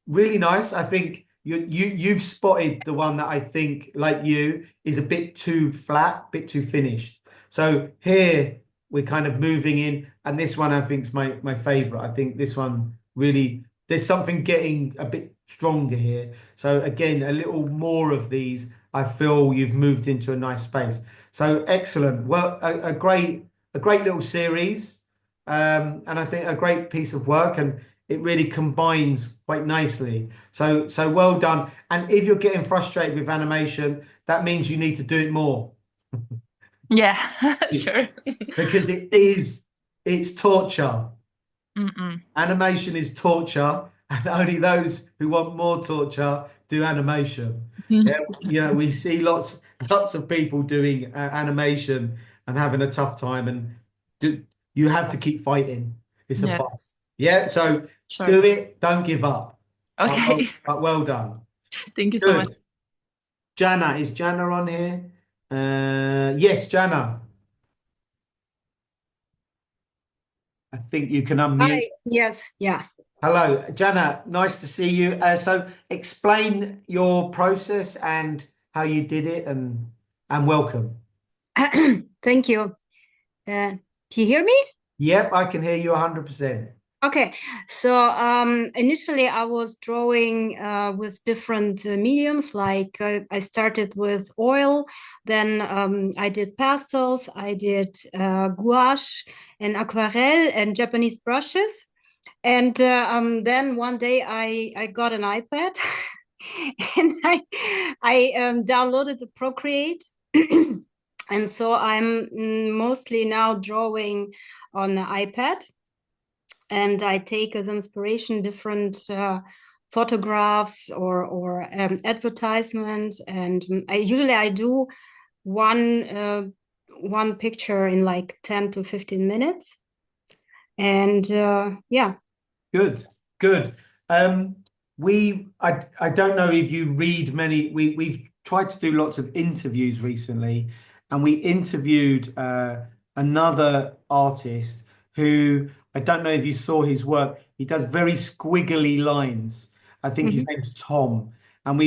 really nice. I think you've spotted the one that I think, like you, is a bit too flat, bit too finished. So here we're kind of moving in, and this one I think is my favorite. I think this one really, there's something getting a bit stronger here. So again, a little more of these. I feel you've moved into a nice space. So excellent. Well, a great little series. And I think a great piece of work, and it really combines quite nicely. So well done. And if you're getting frustrated with animation, that means you need to do it more. Yeah, sure. Because it's torture. Animation is torture, and only those who want more torture do animation. Yeah, you know, we see lots of people doing animation and having a tough time, and you have to keep fighting. It's a Yes. fight. Yeah, so Sure. do it. Don't give up. Okay. But well done. Thank you so much. Good. Jana, is Jana on here? Yes, Jana. I think you can unmute. Hi, yes, yeah. Hello, Jana. Nice to see you. So explain your process and how you did it, and welcome. Thank you. Do you hear me? Yep, I can hear you 100%. Okay, so initially I was drawing with different mediums, like I started with oil, then I did pastels, I did gouache and aquarelle and Japanese brushes. And then one day I got an iPad and I downloaded the Procreate. And so I'm mostly now drawing on the iPad. And I take as inspiration different photographs or advertisement. And I do one picture in like 10 to 15 minutes. And yeah. Good. I don't know if you read many. We've tried to do lots of interviews recently, and we interviewed another artist who, I don't know if you saw his work. He does very squiggly lines. I think his name's Tom, and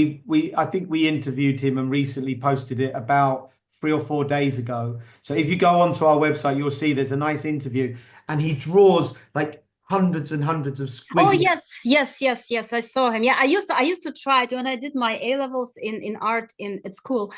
I think we interviewed him and recently posted it about 3 or 4 days ago. So if you go onto our website, you'll see there's a nice interview, and he draws like hundreds and hundreds of squiggles. Oh yes, I saw him. Yeah, I used to try to when I did my A levels in art at school.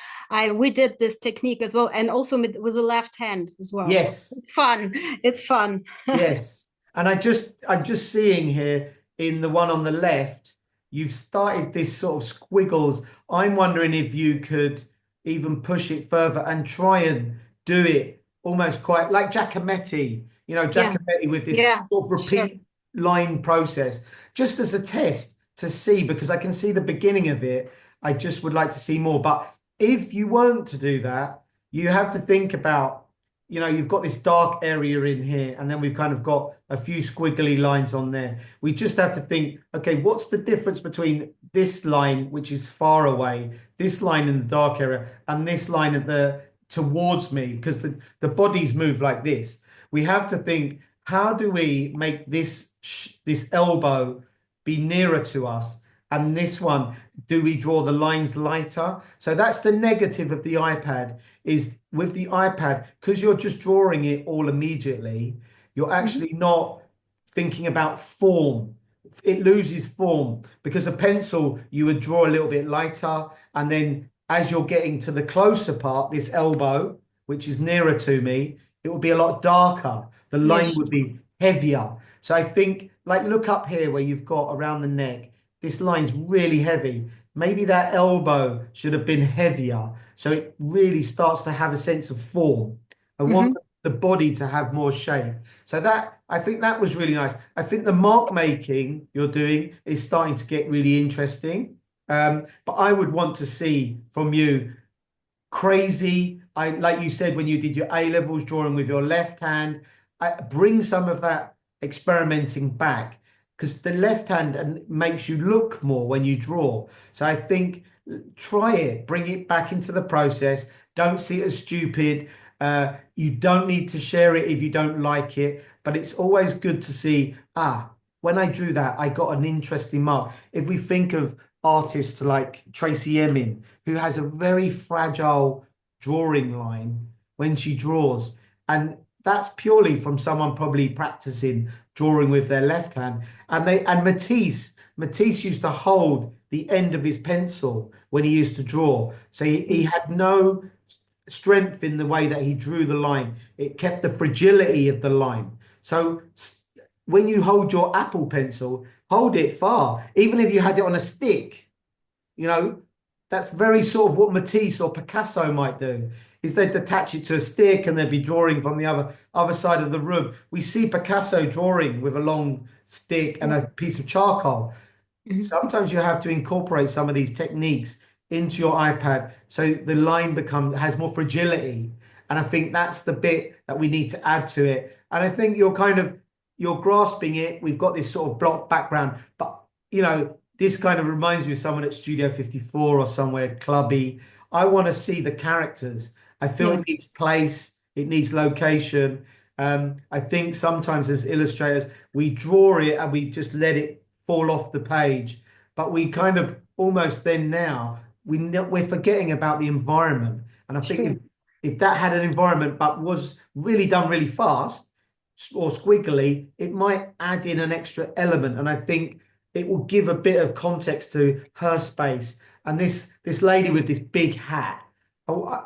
We did this technique as well, and also with the left hand as well. Yes, it's fun. Yes, and I'm just seeing here in the one on the left, you've started this sort of squiggles. I'm wondering if you could even push it further and try and do it almost quite like Giacometti. You know, Giacometti with this sort of repeat line process, just as a test to see, because I can see the beginning of it. I just would like to see more. But if you weren't to do that, you have to think about, you know, you've got this dark area in here, and then we've kind of got a few squiggly lines on there. We just have to think, okay, what's the difference between this line, which is far away, this line in the dark area, and this line at the towards me, because the bodies move like this. We have to think, how do we make this elbow be nearer to us? And this one, do we draw the lines lighter? So that's the negative of the iPad, is with the iPad, because you're just drawing it all immediately, you're actually not thinking about form. It loses form, because a pencil, you would draw a little bit lighter. And then as you're getting to the closer part, this elbow, which is nearer to me, it would be a lot darker. The line would be heavier. So I think, like, look up here where you've got around the neck, this line's really heavy. Maybe that elbow should have been heavier, so it really starts to have a sense of form. I want the body to have more shape. So that, I think that was really nice. I think the mark making you're doing is starting to get really interesting. But I would want to see from you crazy, like you said, when you did your A levels drawing with your left hand, bring some of that experimenting back, because the left hand makes you look more when you draw. So I think try it, bring it back into the process. Don't see it as stupid. You don't need to share it if you don't like it, but it's always good to see, when I drew that, I got an interesting mark. If we think of artists like Tracy Emin, who has a very fragile drawing line when she draws, and that's purely from someone probably practicing drawing with their left hand. And Matisse used to hold the end of his pencil when he used to draw, so he had no strength in the way that he drew the line. It kept the fragility of the line. So when you hold your Apple pencil, hold it far. Even if you had it on a stick, you know, that's very sort of what Matisse or Picasso might do, is they'd attach it to a stick and they'd be drawing from the other side of the room. We see Picasso drawing with a long stick and a piece of charcoal. Sometimes you have to incorporate some of these techniques into your iPad so the line has more fragility. And I think that's the bit that we need to add to it. And I think you're grasping it. We've got this sort of block background, but this kind of reminds me of someone at Studio 54 or somewhere clubby. I want to see the characters. I feel it needs place, it needs location. I think sometimes as illustrators, we draw it and we just let it fall off the page, but we kind of almost then now we're forgetting about the environment. And I think if that had an environment but was really done really fast or squiggly, it might add in an extra element. And I think it will give a bit of context to her space. And this lady with this big hat,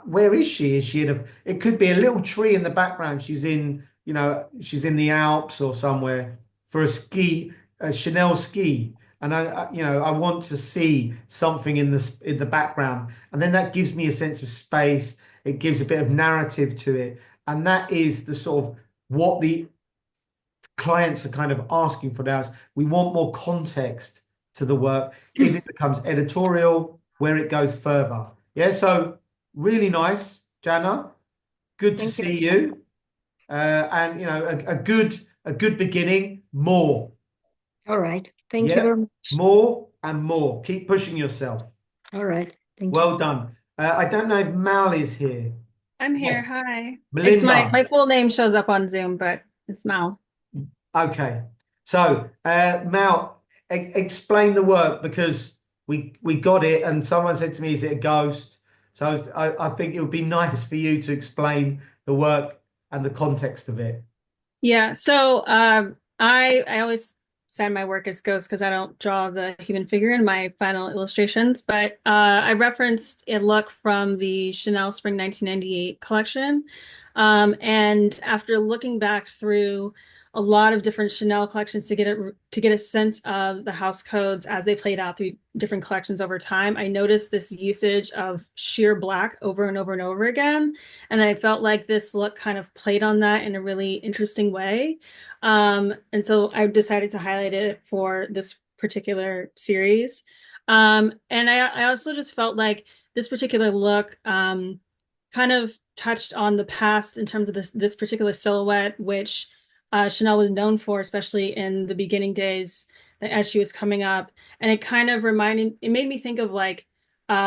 where is she? Is she it could be a little tree in the background. She's in the Alps or somewhere for a Chanel ski. And I want to see something in the background. And then that gives me a sense of space. It gives a bit of narrative to it. And that is the sort of what the clients are kind of asking for now. We want more context to the work. If it becomes editorial, where it goes further. Yeah, so really nice, Jana. Good to see you. And a good beginning. More. All right. Thank you very much. More and more. Keep pushing yourself. All right. Thank you. Well done. I don't know if Mal is here. I'm here. Yes. Hi. Melinda. It's my full name shows up on Zoom, but it's Mal. Okay. So, Mal, explain the work, because we got it and someone said to me, is it a ghost? So I think it would be nice for you to explain the work and the context of it. Yeah. So I always sign my work as ghosts because I don't draw the human figure in my final illustrations. But I referenced a look from the Chanel Spring 1998 collection. And after looking back through a lot of different Chanel collections to get a sense of the house codes as they played out through different collections over time, I noticed this usage of sheer black over and over and over again. And I felt like this look kind of played on that in a really interesting way. And so I decided to highlight it for this particular series. And I also just felt like this particular look kind of touched on the past in terms of this particular silhouette, which Chanel was known for, especially in the beginning days as she was coming up. And it kind of made me think of like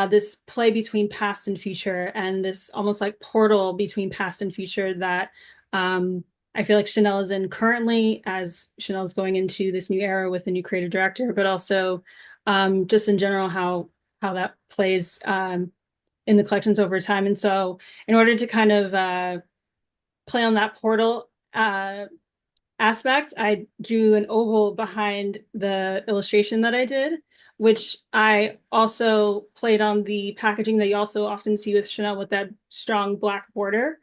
this play between past and future, and this almost like portal between past and future that I feel like Chanel is in currently, as Chanel is going into this new era with a new creative director, but also just in general how that plays in the collections over time. And so in order to kind of play on that portal aspect, I drew an oval behind the illustration that I did, which I also played on the packaging that you also often see with Chanel with that strong black border.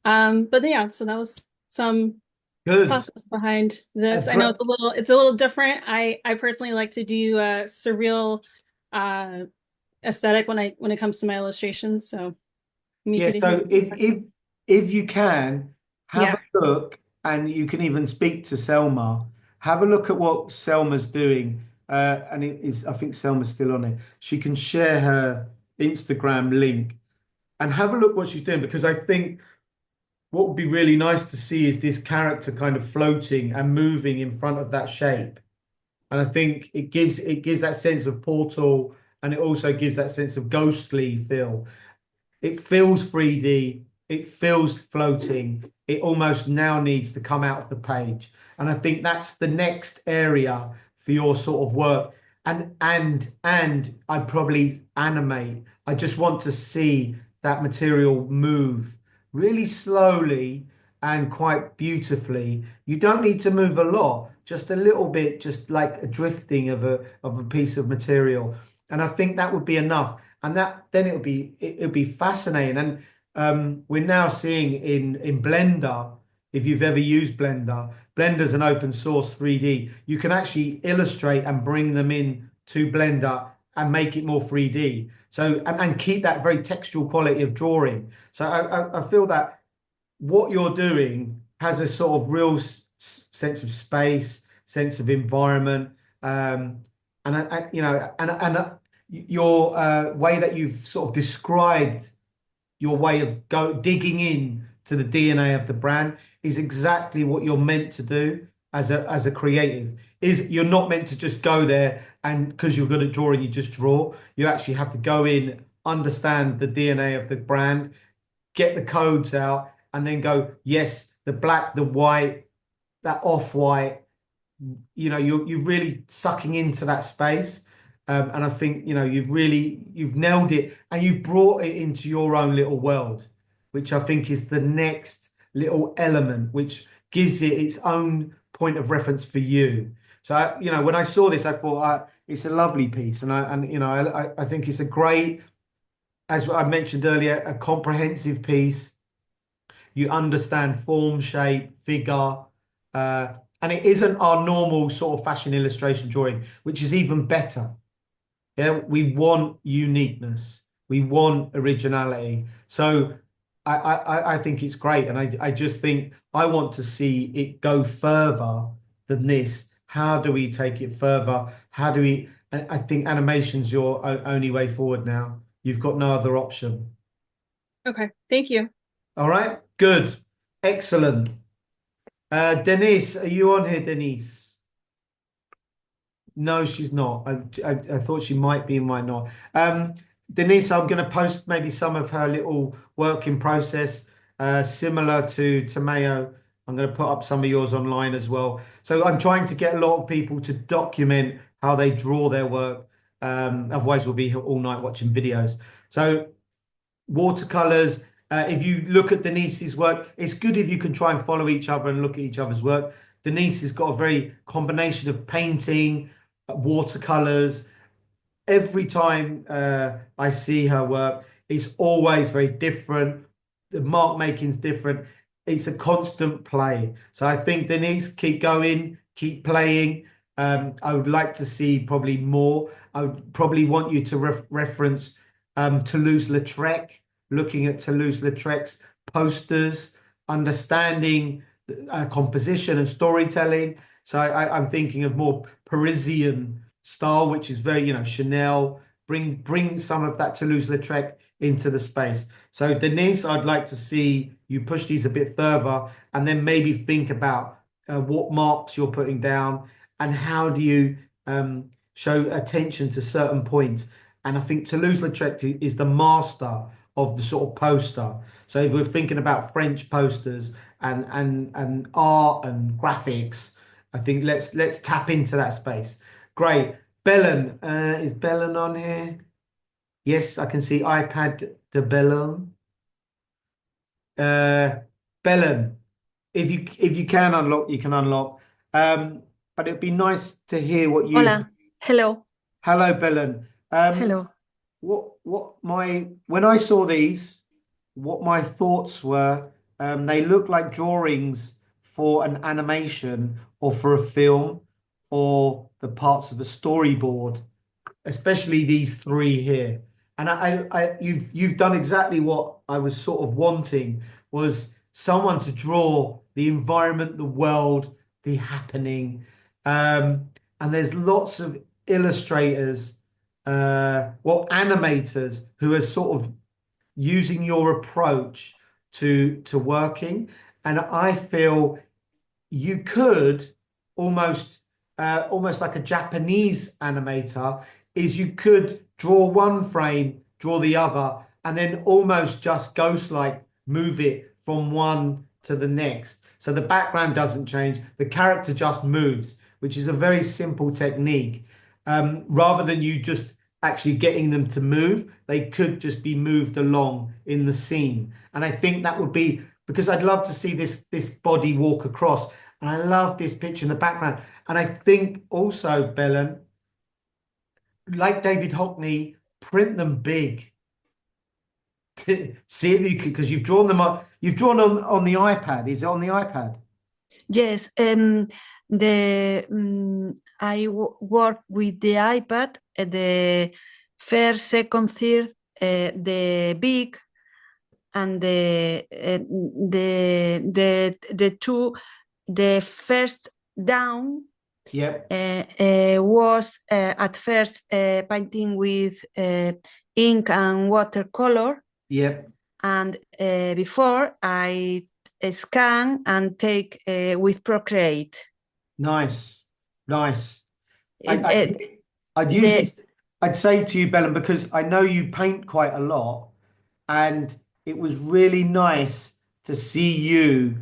But yeah, so that was some process behind this. I know it's a little different. I personally like to do a surreal aesthetic when it comes to my illustrations. So so if you can have a look, and you can even speak to Selma, have a look at what Selma's doing. And I think Selma's still on it. She can share her Instagram link and have a look what she's doing, because I think what would be really nice to see is this character kind of floating and moving in front of that shape. And I think it gives that sense of portal, and it also gives that sense of ghostly feel. It feels 3D, it feels floating. It almost now needs to come out of the page. And I think that's the next area for your sort of work. And I'd probably animate. I just want to see that material move really slowly and quite beautifully. You don't need to move a lot, just a little bit, just like a drifting of a piece of material. And I think that would be enough. And then it'll be fascinating. And we're now seeing in Blender, if you've ever used Blender's an open source 3D. You can actually illustrate and bring them in to Blender and make it more 3D. So, and keep that very textual quality of drawing. So I feel that what you're doing has a sort of real sense of space, sense of environment, and you know, and your way that you've sort of described your way of digging in to the DNA of the brand is exactly what you're meant to do as a creative. Is you're not meant to just go there and because you're good at drawing, you just draw. You actually have to go in, understand the DNA of the brand, get the codes out, and then go, yes, the black, the white, that off-white, you know, you're really sucking into that space. And I think, you know, you've nailed it and you've brought it into your own little world, which I think is the next little element, which gives it its own point of reference for you. So, you know, when I saw this, I thought it's a lovely piece. And you know, I think it's a great, as I mentioned earlier, a comprehensive piece. You understand form, shape, figure, and it isn't our normal sort of fashion illustration drawing, which is even better. Yeah, we want uniqueness. We want originality. So I think it's great. And I just think I want to see it go further than this. How do we take it further? How do we, and I think animation's your only way forward now. You've got no other option. Okay, thank you. All right, good. Excellent. Denise, are you on here, Denise? No, she's not. I thought she might be, might not. Denise, I'm going to post maybe some of her little work in process, similar to Mayo. I'm going to put up some of yours online as well. So I'm trying to get a lot of people to document how they draw their work. Otherwise, we'll be here all night watching videos. So watercolors. If you look at Denise's work, it's good if you can try and follow each other and look at each other's work. Denise has got a very combination of painting, watercolors. Every time I see her work, it's always very different. The mark making's different. It's a constant play. So I think, Denise, keep going, keep playing. I would like to see probably more. I would probably want you to reference Toulouse-Lautrec, looking at Toulouse-Lautrec's posters, understanding composition and storytelling. So I'm thinking of more Parisian style, which is very, you know, Chanel. Bring some of that Toulouse-Lautrec into the space. So Denise, I'd like to see you push these a bit further and then maybe think about what marks you're putting down and how do you show attention to certain points. And I think Toulouse-Lautrec is the master of the sort of poster. So if we're thinking about French posters and art and graphics, I think let's tap into that space. Great. Belen, is Belen on here? Yes, I can see iPad de Belen. Belen, if you can unlock, you can unlock. But it'd be nice to hear what you. Hola, hello, Hello, Belen. hello. When I saw these, what my thoughts were, they look like drawings for an animation or for a film or the parts of a storyboard, especially these three here. And you've done exactly what I was sort of wanting, was someone to draw the environment, the world, the happening. And there's lots of illustrators, animators who are sort of using your approach to working. And I feel you could almost like a Japanese animator, is you could draw one frame, draw the other, and then almost just ghost-like move it from one to the next. So the background doesn't change, the character just moves, which is a very simple technique. Rather than you just actually getting them to move, they could just be moved along in the scene. And I think that would be, because I'd love to see this body walk across. And I love this picture in the background. And I think also, Belen, like David Hockney, print them big. See if you could, because you've drawn on the iPad. Is it on the iPad? Yes, I work with the iPad, the first, second, third, the big, and the two, the first down. Yep. Was at first painting with ink and watercolor. Yep. And before I scan and take with Procreate. Nice. It- I'd say to you, Bellum, because I know you paint quite a lot, and it was really nice to see you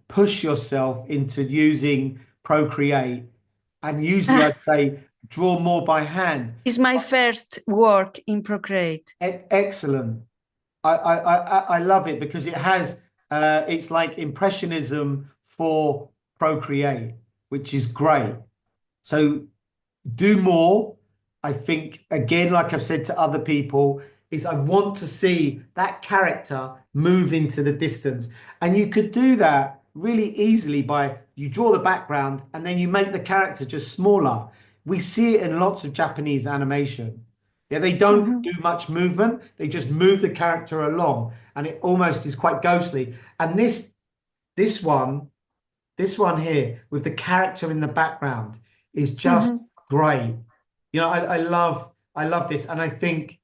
push yourself into using Procreate. And usually I'd say draw more by hand. It's my first work in Procreate. Excellent. I love it because it has it's like impressionism for Procreate, which is great. So do more. I think, again, like I've said to other people, is I want to see that character move into the distance. And you could do that really easily by you draw the background and then you make the character just smaller. We see it in lots of Japanese animation. Yeah, they don't do much movement. They just move the character along, and it almost is quite ghostly. And this one here with the character in the background is just great. You know, I love this, and I think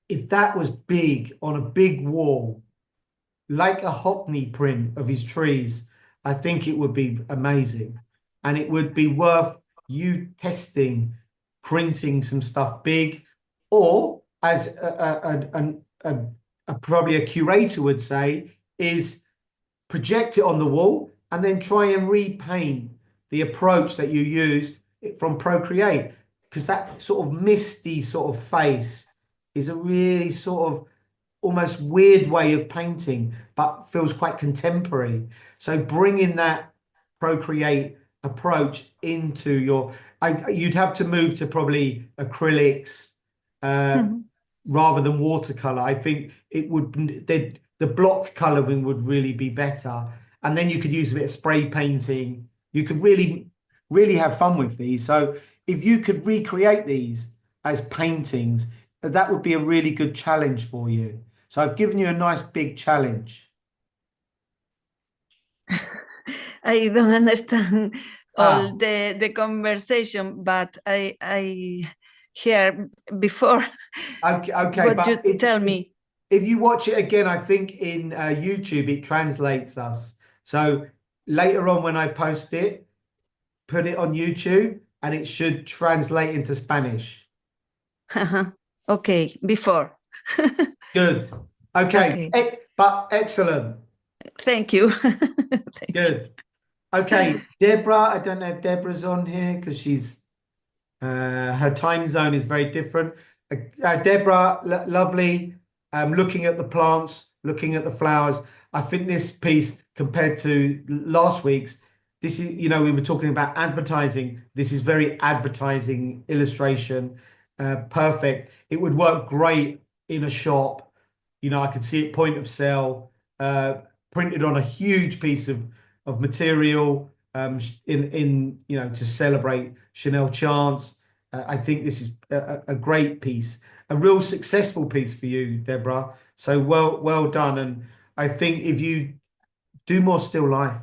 if that was big on a big wall, like a Hockney print of his trees, I think it would be amazing, and it would be worth you testing, printing some stuff big, or as probably a curator would say, is project it on the wall and then try and repaint the approach that you used from Procreate, because that sort of misty sort of face is a really sort of almost weird way of painting, but feels quite contemporary. So bringing that Procreate approach into your, you'd have to move to probably acrylics rather than watercolor. I think it would, the block coloring would really be better. And then you could use a bit of spray painting. You could really have fun with these. So if you could recreate these as paintings, that would be a really good challenge for you. So I've given you a nice big challenge. I don't understand all the conversation, but I hear before Okay, what you tell me. If you watch it again, I think in YouTube it translates us. So later on when I post it, put it on YouTube and it should translate into Spanish. Okay, before. Good. Okay. But excellent. Thank you. Good. Okay, Deborah, I don't know if Deborah's on here because she's her time zone is very different. Deborah, lovely. Looking at the plants, looking at the flowers. I think this piece compared to last week's, this is, you know, we were talking about advertising. This is very advertising illustration. Perfect. It would work great in a shop. You know, I could see it point of sale, printed on a huge piece of material in you know, to celebrate Chanel Chance. I think this is a great piece, a real successful piece for you, Deborah. So well done. And I think if you do more still life,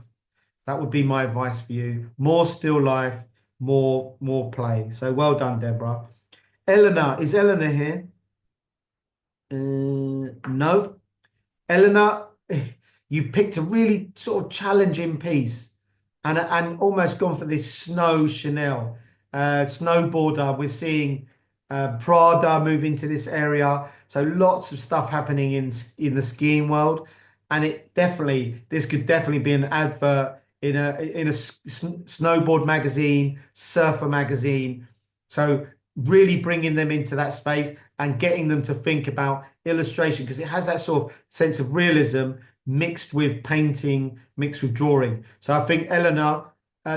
that would be my advice for you. More still life, more play. So well done, Deborah. Eleanor, is Eleanor here? No. Eleanor, you picked a really sort of challenging piece and almost gone for this snow Chanel snowboarder. We're seeing Prada move into this area, so lots of stuff happening in the skiing world, and this could definitely be an advert in a snowboard magazine, surfer magazine. So really bringing them into that space and getting them to think about illustration, because it has that sort of sense of realism mixed with painting, mixed with drawing. So I think, Eleanor,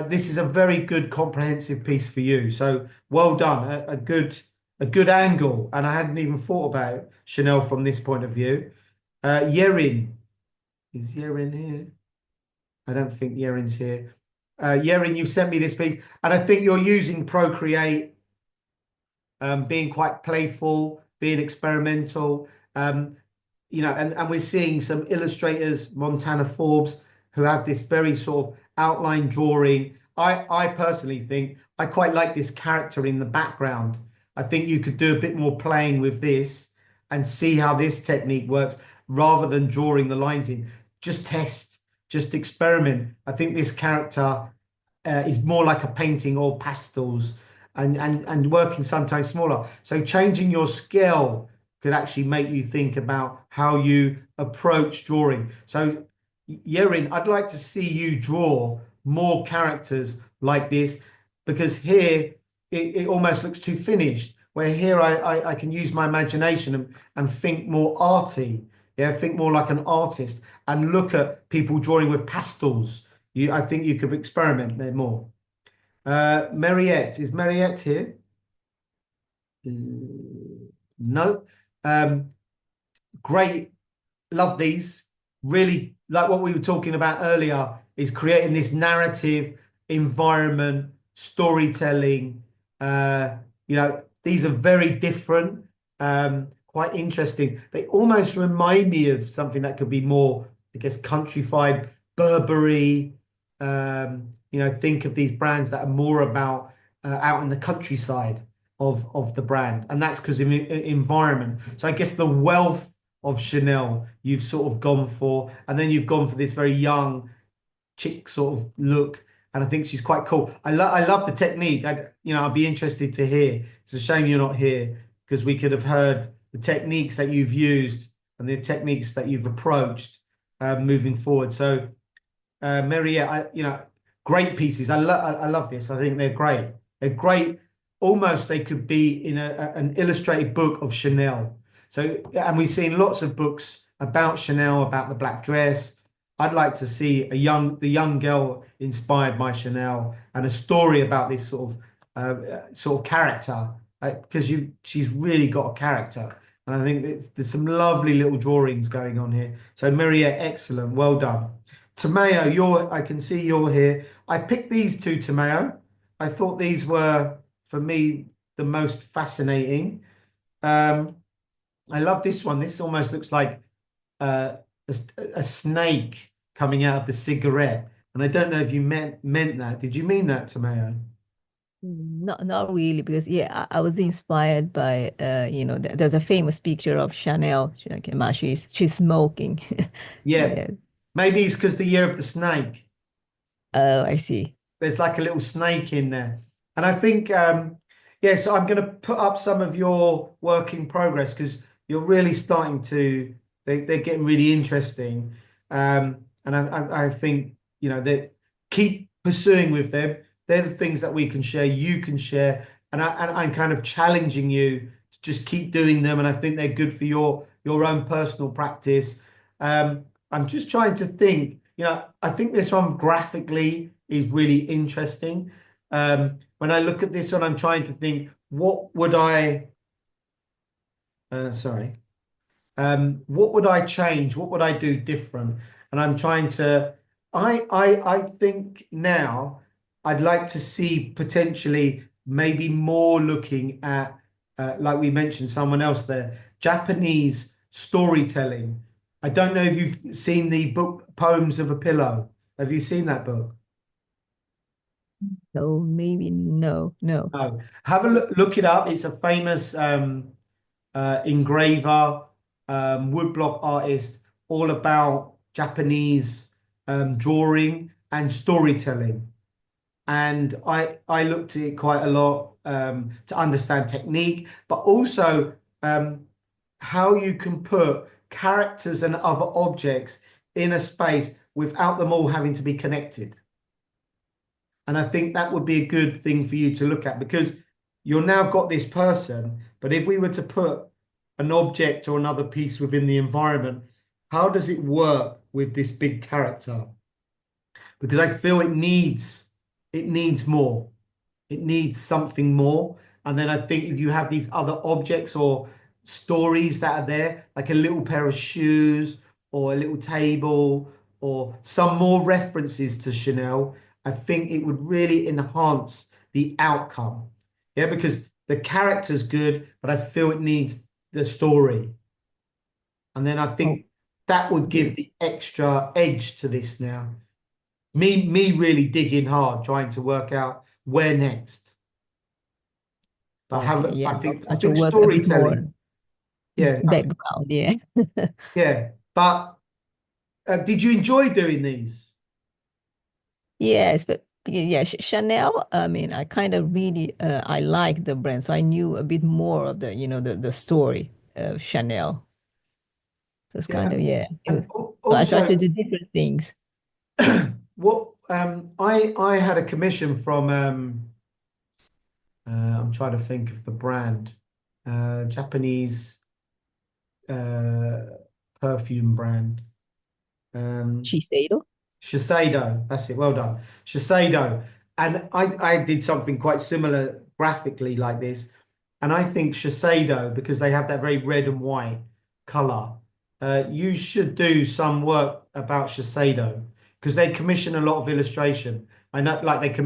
this is a very good comprehensive piece for you. So well done, a good angle. And I hadn't even thought about Chanel from this point of view. Yerin, is Yerin here? I don't think Yerin's here. Yerin, you've sent me this piece, and I think you're using Procreate, being quite playful, being experimental. And we're seeing some illustrators, Montana Forbes, who have this very sort of outline drawing. I personally think I quite like this character in the background. I think you could do a bit more playing with this and see how this technique works rather than drawing the lines in. Just test, just experiment. I think this character is more like a painting or pastels and working sometimes smaller. So changing your scale could actually make you think about how you approach drawing. So Yerin, I'd like to see you draw more characters like this, because here it almost looks too finished, where here I can use my imagination and think more arty. Yeah, think more like an artist and look at people drawing with pastels. I think you could experiment there more. Mariette, is Mariette here? No. Great, love these. Really like what we were talking about earlier, is creating this narrative environment, storytelling. These are very different, quite interesting. They almost remind me of something that could be more, I guess, countrified, Burberry. Think of these brands that are more about out in the countryside of the brand, and that's because of environment. So I guess the wealth of Chanel you've sort of gone for, and then you've gone for this very young chick sort of look, and I think she's quite cool. I love the technique. I'd be interested to hear. It's a shame you're not here, because we could have heard the techniques that you've used and the techniques that you've approached moving forward. So Mariette, great pieces. I love this. I think they're great. They're great. Almost they could be in an illustrated book of Chanel. So, and we've seen lots of books about Chanel, about the black dress. I'd like to see the young girl inspired by Chanel, and a story about this sort of character, because she's really got a character. And I think there's some lovely little drawings going on here. So Mariette, excellent, well done. Tomeo, I can see you're here. I picked these two, Tomeo. I thought these were, for me, the most fascinating. I love this one. This almost looks like a snake coming out of the cigarette. And I don't know if you meant that. Did you mean that, Tomeo? Not really, because I was inspired by there's a famous picture of Chanel. She's smoking. Yeah. Yeah. Maybe it's because the year of the snake. Oh, I see. There's like a little snake in there. And I think, so I'm going to put up some of your work in progress, because you're really starting to, they're getting really interesting. And I think, that keep pursuing with them. They're the things that we can share, you can share. And I'm kind of challenging you to just keep doing them. And I think they're good for your own personal practice. I'm just trying to think, I think this one graphically is really interesting. When I look at this one, I'm trying to think, what would I change? What would I do different? And I'm trying to, I think now I'd like to see potentially maybe more looking at, like we mentioned, someone else there, Japanese storytelling. I don't know if you've seen the book Poems of a Pillow. Have you seen that book? No, maybe no. No. Have a look it up. It's a famous engraver, woodblock artist, all about Japanese drawing and storytelling. And I looked at it quite a lot to understand technique, but also how you can put characters and other objects in a space without them all having to be connected. And I think that would be a good thing for you to look at, because you've now got this person, but if we were to put an object or another piece within the environment, how does it work with this big character? Because I feel it needs more. It needs something more. And then I think if you have these other objects or stories that are there, like a little pair of shoes or a little table or some more references to Chanel, I think it would really enhance the outcome. Yeah, because the character's good, but I feel it needs the story. And then I think that would give the extra edge to this now. Me really digging hard, trying to work out where next. But Okay, yeah, I I should think work a bit more storytelling. Yeah, background. Yeah. yeah. But did you enjoy doing these? Yes, but yeah, Chanel, I mean, I kind of really I like the brand, so I knew a bit more of the, the story of Chanel. So it's Yeah, kind of, yeah. and So I try to also do different things. what I had a commission from I'm trying to think of the brand, Japanese uh perfume brand. Shiseido. Shiseido, that's it. Well done, Shiseido. And I did something quite similar graphically like this, and I think Shiseido, because they have that very red and white color, you should do some work about Shiseido because they commission a lot of illustration. I know, like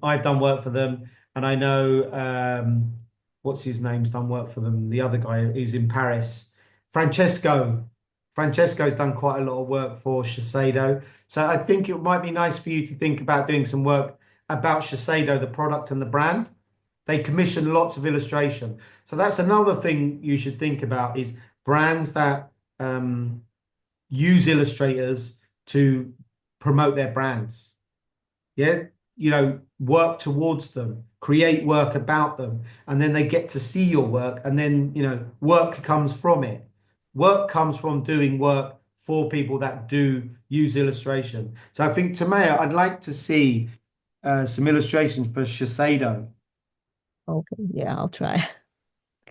I've done work for them, and I know what's his name's done work for them. The other guy who's in Paris, Francesco. Francesco's done quite a lot of work for Shiseido. So I think it might be nice for you to think about doing some work about Shiseido, the product and the brand. They commission lots of illustration. So that's another thing you should think about is brands that use illustrators to promote their brands. Yeah, work towards them, create work about them, and then they get to see your work, and then, work comes from it. Work comes from doing work for people that do use illustration. So I think, Tamaya, I'd like to see some illustrations for Shiseido. Okay, yeah, I'll try.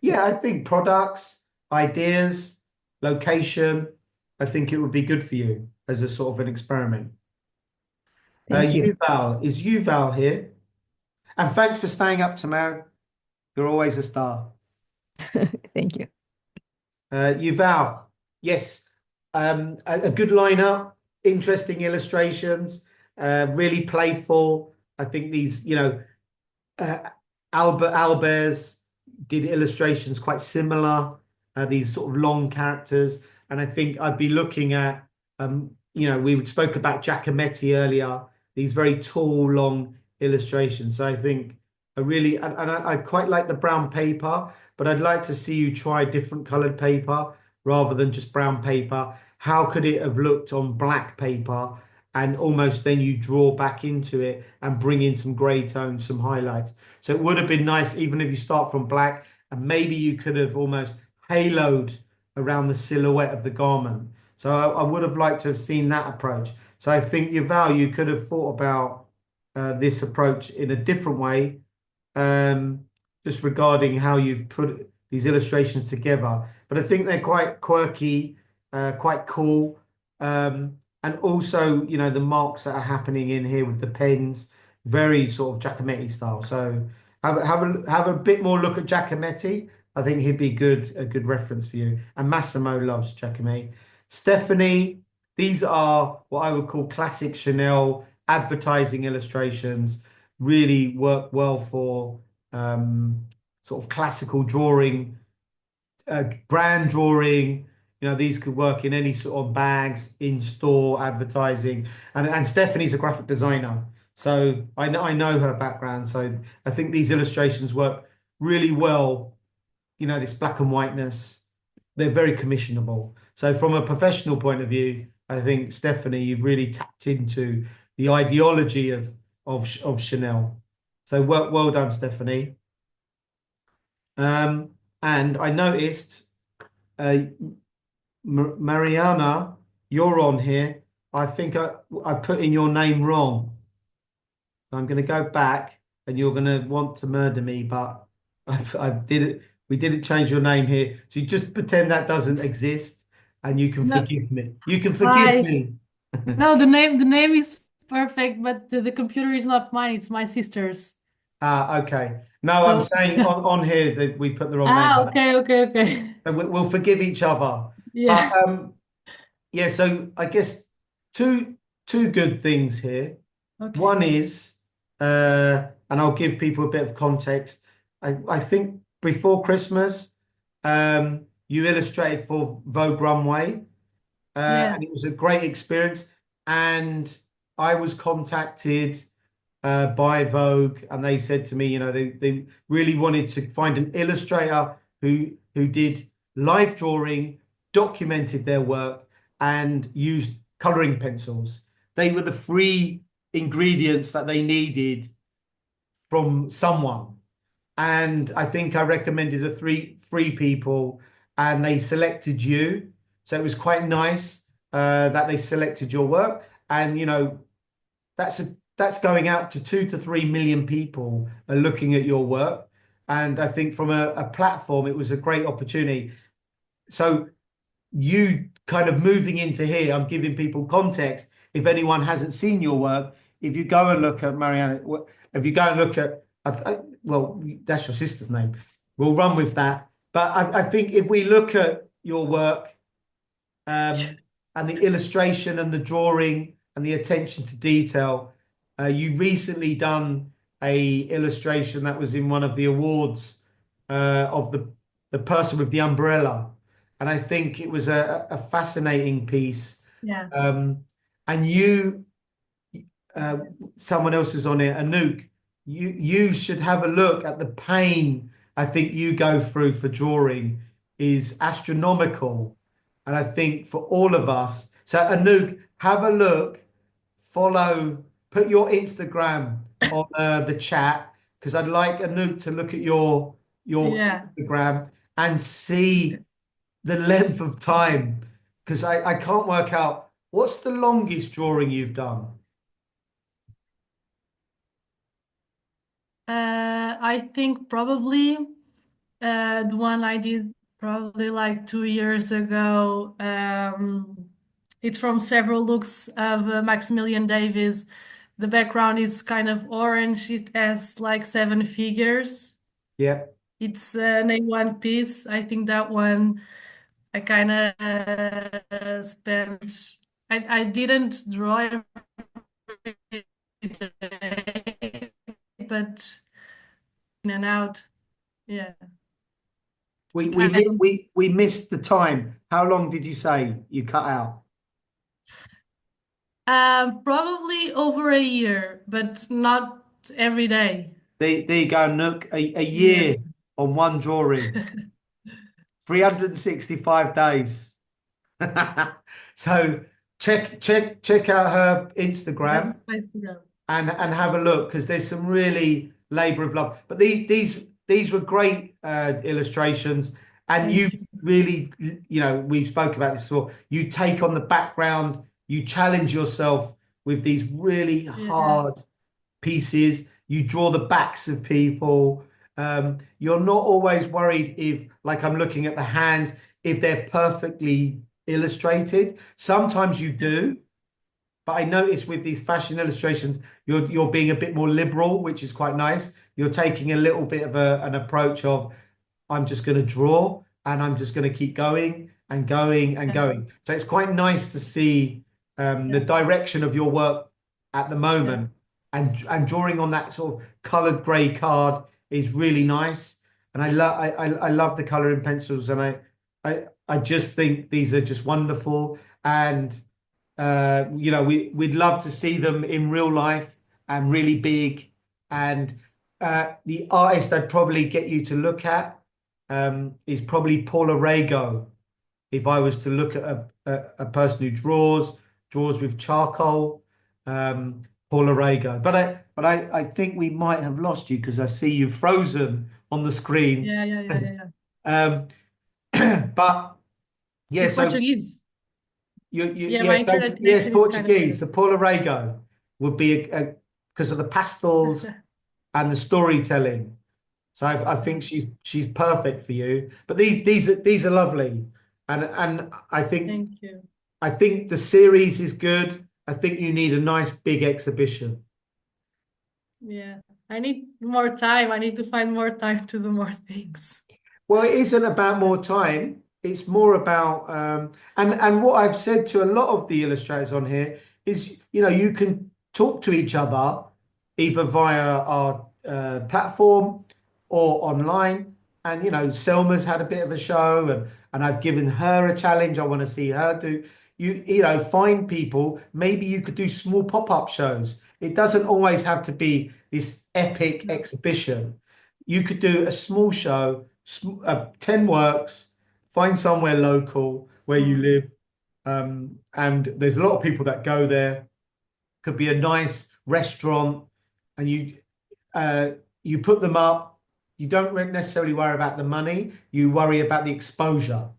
Yeah, I think products, ideas, location, I think it would be good for you as a sort of an experiment. Thank you. Is Yuval here? And thanks for staying up, Tamaya. You're always a star. Thank you. Yuval, yes, a good lineup, interesting illustrations, really playful. I think these, Albert's did illustrations quite similar, these sort of long characters. And I think I'd be looking at, we spoke about Giacometti earlier, these very tall, long illustrations. So I think I quite like the brown paper, but I'd like to see you try different colored paper rather than just brown paper. How could it have looked on black paper? And almost then you draw back into it and bring in some gray tones, some highlights. So it would have been nice, even if you start from black, and maybe you could have almost haloed around the silhouette of the garment. So I would have liked to have seen that approach. So I think, Yuval, you could have thought about this approach in a different way, just regarding how you've put these illustrations together. But I think they're quite quirky, quite cool. And also, the marks that are happening in here with the pens, very sort of Giacometti style. So have a bit more look at Giacometti. I think he'd be a good reference for you. And Massimo loves Giacometti. Stephanie, these are what I would call classic Chanel advertising illustrations. Really work well for sort of classical drawing, brand drawing. These could work in any sort of bags, in store advertising, and Stephanie's a graphic designer, so I know her background. So I think these illustrations work really well. This black and whiteness, they're very commissionable. So from a professional point of view, I think, Stephanie, you've really tapped into the ideology of Chanel. So well done, Stephanie. And I noticed. Mariana, you're on here. I think I put in your name wrong. I'm going to go back, and you're going to want to murder me, but I did it. We didn't change your name here, so you just pretend that doesn't exist, and you can forgive me. You can forgive me. No, the name is perfect, but the computer is not mine. It's my sister's. Okay. No, I'm saying on here that we put the wrong name. Okay. So we'll forgive each other. Yeah. But, yeah, so I guess two good things here. Okay. One is, and I'll give people a bit of context. I think before Christmas, you illustrated for Vogue Runway, Yeah. and it was a great experience. And I was contacted by Vogue, and they said to me, you know, they really wanted to find an illustrator who did live drawing, documented their work, and used coloring pencils. They were the three ingredients that they needed from someone. And I think I recommended three people, and they selected you. So it was quite nice that they selected your work. And you know, that's going out to 2 to 3 million people are looking at your work. And I think from a platform, it was a great opportunity. So you kind of moving into here, I'm giving people context. If anyone hasn't seen your work, if you go and look at Mariana, if you go and look at, well, that's your sister's name. We'll run with that. But I think if we look at your work and the illustration and the drawing and the attention to detail, you recently done a illustration that was in one of the awards of the person with the umbrella. And I think it was a fascinating piece. Yeah. And you, someone else is on it, Anouk, you should have a look at the pain I think you go through for drawing is astronomical. And I think for all of us, so Anouk, have a look, follow, put your Instagram on the chat, because I'd like Anouk to look at your Yeah. Instagram and see the length of time, because I can't work out what's the longest drawing you've done. I think probably the one I did probably like 2 years ago. It's from several looks of Maximilian Davis. The background is kind of orange. It has like 7 figures. Yeah. It's an A1 piece. I think that one I kind of spent. I didn't draw every day, but in and out. Yeah. We Kind we missed the time. How long did you say you cut out? Probably over a year, but not every day. There you go, Nook. A Yeah. year on one drawing, 365 days. So check out her Instagram That's my Instagram. and have a look, because there's some really labor of love. But these were great illustrations, and Thank you you. really, you know, we've spoke about this before. You take on the background, you challenge yourself with these really Yeah. hard pieces. You draw the backs of people. You're not always worried if, like I'm looking at the hands, if they're perfectly illustrated. Sometimes you do, but I notice with these fashion illustrations, you're being a bit more liberal, which is quite nice. You're taking a little bit of an approach of, I'm just going to draw and I'm just going to keep going and going and Yeah. going. So it's quite nice to see the direction of your work at the Yeah. moment, and drawing on that sort of colored gray card is really nice. And I love the coloring pencils, and I just think these are just wonderful. And you know, we'd love to see them in real life and really big. And the artist I'd probably get you to look at is probably Paula Rego. If I was to look at a person who draws with charcoal, Paula Rego. But I think we might have lost you, because I see you frozen on the screen. Yeah. But yeah, In so Portuguese. yeah, My so internet yes, connection is kind of Portuguese. So weird. Paula Rego would be because of the pastels and the storytelling. So I think she's perfect for you. But these are lovely, and Thank you. I think the series is good. I think you need a nice big exhibition. Yeah. I need more time. I need to find more time to do more things. Well, it isn't about more time. it's more about and what I've said to a lot of the illustrators on here is, you can talk to each other either via our platform or online. And Selma's had a bit of a show, and I've given her a challenge. I want to see her do. Find people. Maybe you could do small pop-up shows. It doesn't always have to be this epic exhibition. You could do a small show, 10 works, find somewhere local where you live. And there's a lot of people that go there. Could be a nice restaurant, and you put them up. You don't necessarily worry about the money. You worry about the exposure,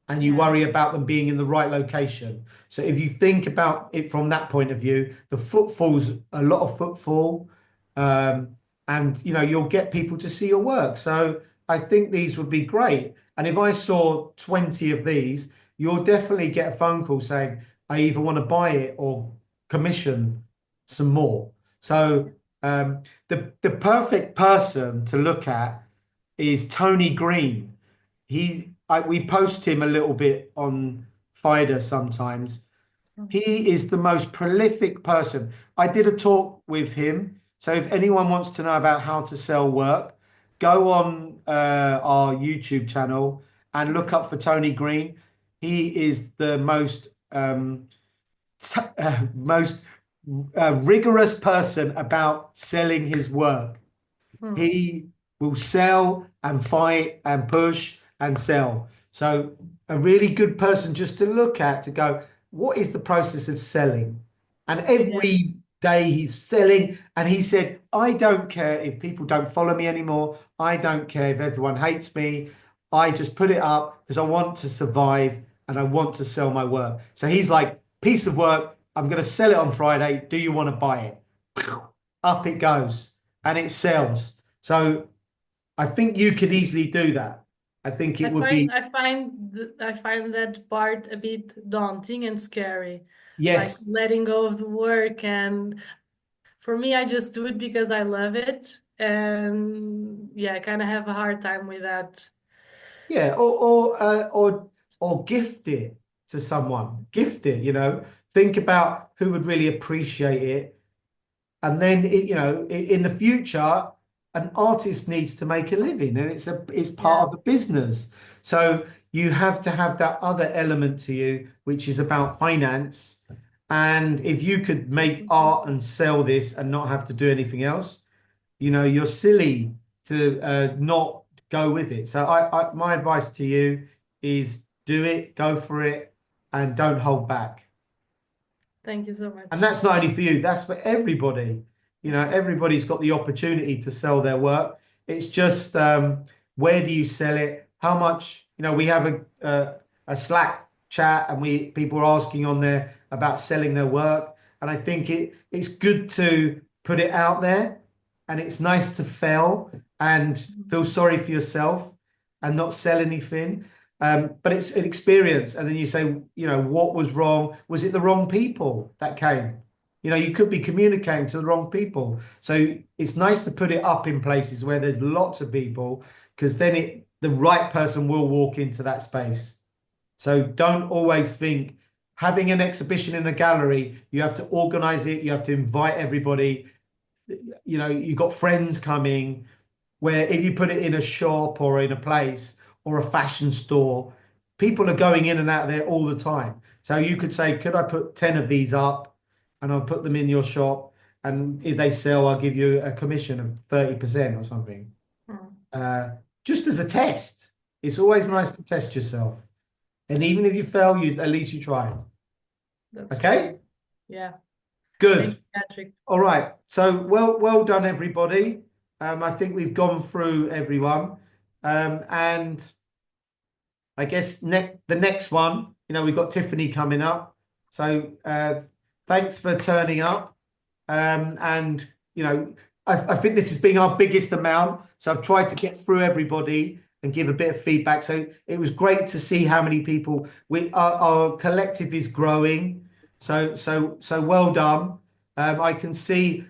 and you worry about them being in the right location. So if you think about it from that point of view, the footfall's a lot of footfall, and you'll get people to see your work. So I think these would be great. And if I saw 20 of these, you'll definitely get a phone call saying, I either want to buy it or commission some more. So the perfect person to look at is Tony Green. We post him a little bit on Fida sometimes. He is the most prolific person. I did a talk with him. So if anyone wants to know about how to sell work, go on our YouTube channel and look up for Tony Green. He is the most rigorous person about selling his work. He will sell and fight and push and sell. So a really good person just to look at, to go, what is the process of selling? And every day he's selling, and he said, I don't care if people don't follow me anymore. I don't care if everyone hates me. I just put it up because I want to survive and I want to sell my work. So he's like, piece of work, I'm going to sell it on Friday. Do you want to buy it? Up it goes, and it sells. So I think you could easily do that. I think it would be. I find that part a bit daunting and scary. Yes. Like letting go of the work, and for me, I just do it because I love it, and I kind of have a hard time with that. Yeah, or gift it to someone. Gift it. Think about who would really appreciate it, and then in the future, an artist needs to make a living, and it's part of a business. So you have to have that other element to you, which is about finance. And if you could make art and sell this and not have to do anything else, you're silly to not go with it. So my advice to you is do it, go for it, and don't hold back. Thank you so much. And that's not only for you, that's for everybody. Everybody's got the opportunity to sell their work. It's just where do you sell it? How much? We have a Slack chat, and people are asking on there about selling their work. And I think it's good to put it out there, and it's nice to fail and feel sorry for yourself and not sell anything. But it's an experience. And then you say, what was wrong? Was it the wrong people that came? You could be communicating to the wrong people. So it's nice to put it up in places where there's lots of people, because then the right person will walk into that space. So don't always think having an exhibition in a gallery, you have to organize it. You have to invite everybody. You've got friends coming, where if you put it in a shop or in a place or a fashion store, people are going in and out of there all the time. So you could say, could I put 10 of these up and I'll put them in your shop? And if they sell, I'll give you a commission of 30% or something. Just as a test. It's always nice to test yourself. And even if you fail, at least you tried. Okay? True. Yeah. Good. Thank you, Patrick. All right. So well done, everybody. I think we've gone through everyone. And I guess the next one, we've got Tiffany coming up. So thanks for turning up. And I think this has been our biggest amount. So I've tried to get through everybody and give a bit of feedback. So it was great to see how many people our collective is growing. So well done. I can see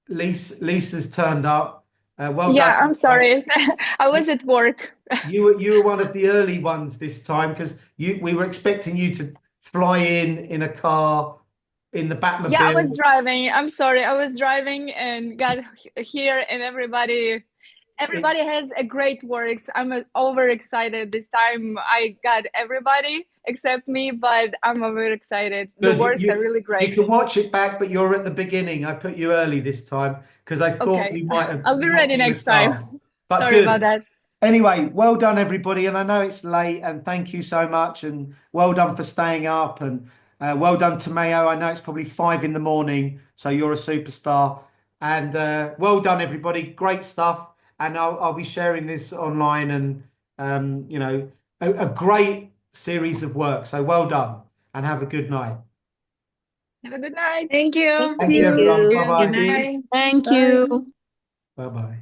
Lisa's turned up. Well Yeah, done. I'm sorry. I was at work You were one of the early ones this time because we were expecting you to fly in a car in the Batmobile. Yeah, I was driving. I'm sorry, I was driving and got here, and everybody has a great works. I'm overexcited this time. I got everybody except me, but I'm overexcited. The Good. works are really You great. can watch it back, but you're at the beginning. I put you early this time because I thought Okay, you might have I'll be not ready been a next time. star. But Sorry good. about that. Anyway, well done, everybody. And I know it's late, and thank you so much. And well done for staying up. And well done, Tomeo. I know it's probably 5 in the morning, so you're a superstar. And well done, everybody. Great stuff. And I'll be sharing this online, and you know, a great series of work. So well done, and have a good night. Have a good night. Thank you. Thank you, everyone. Bye-bye. Good night. Thank Bye. you. Bye-bye.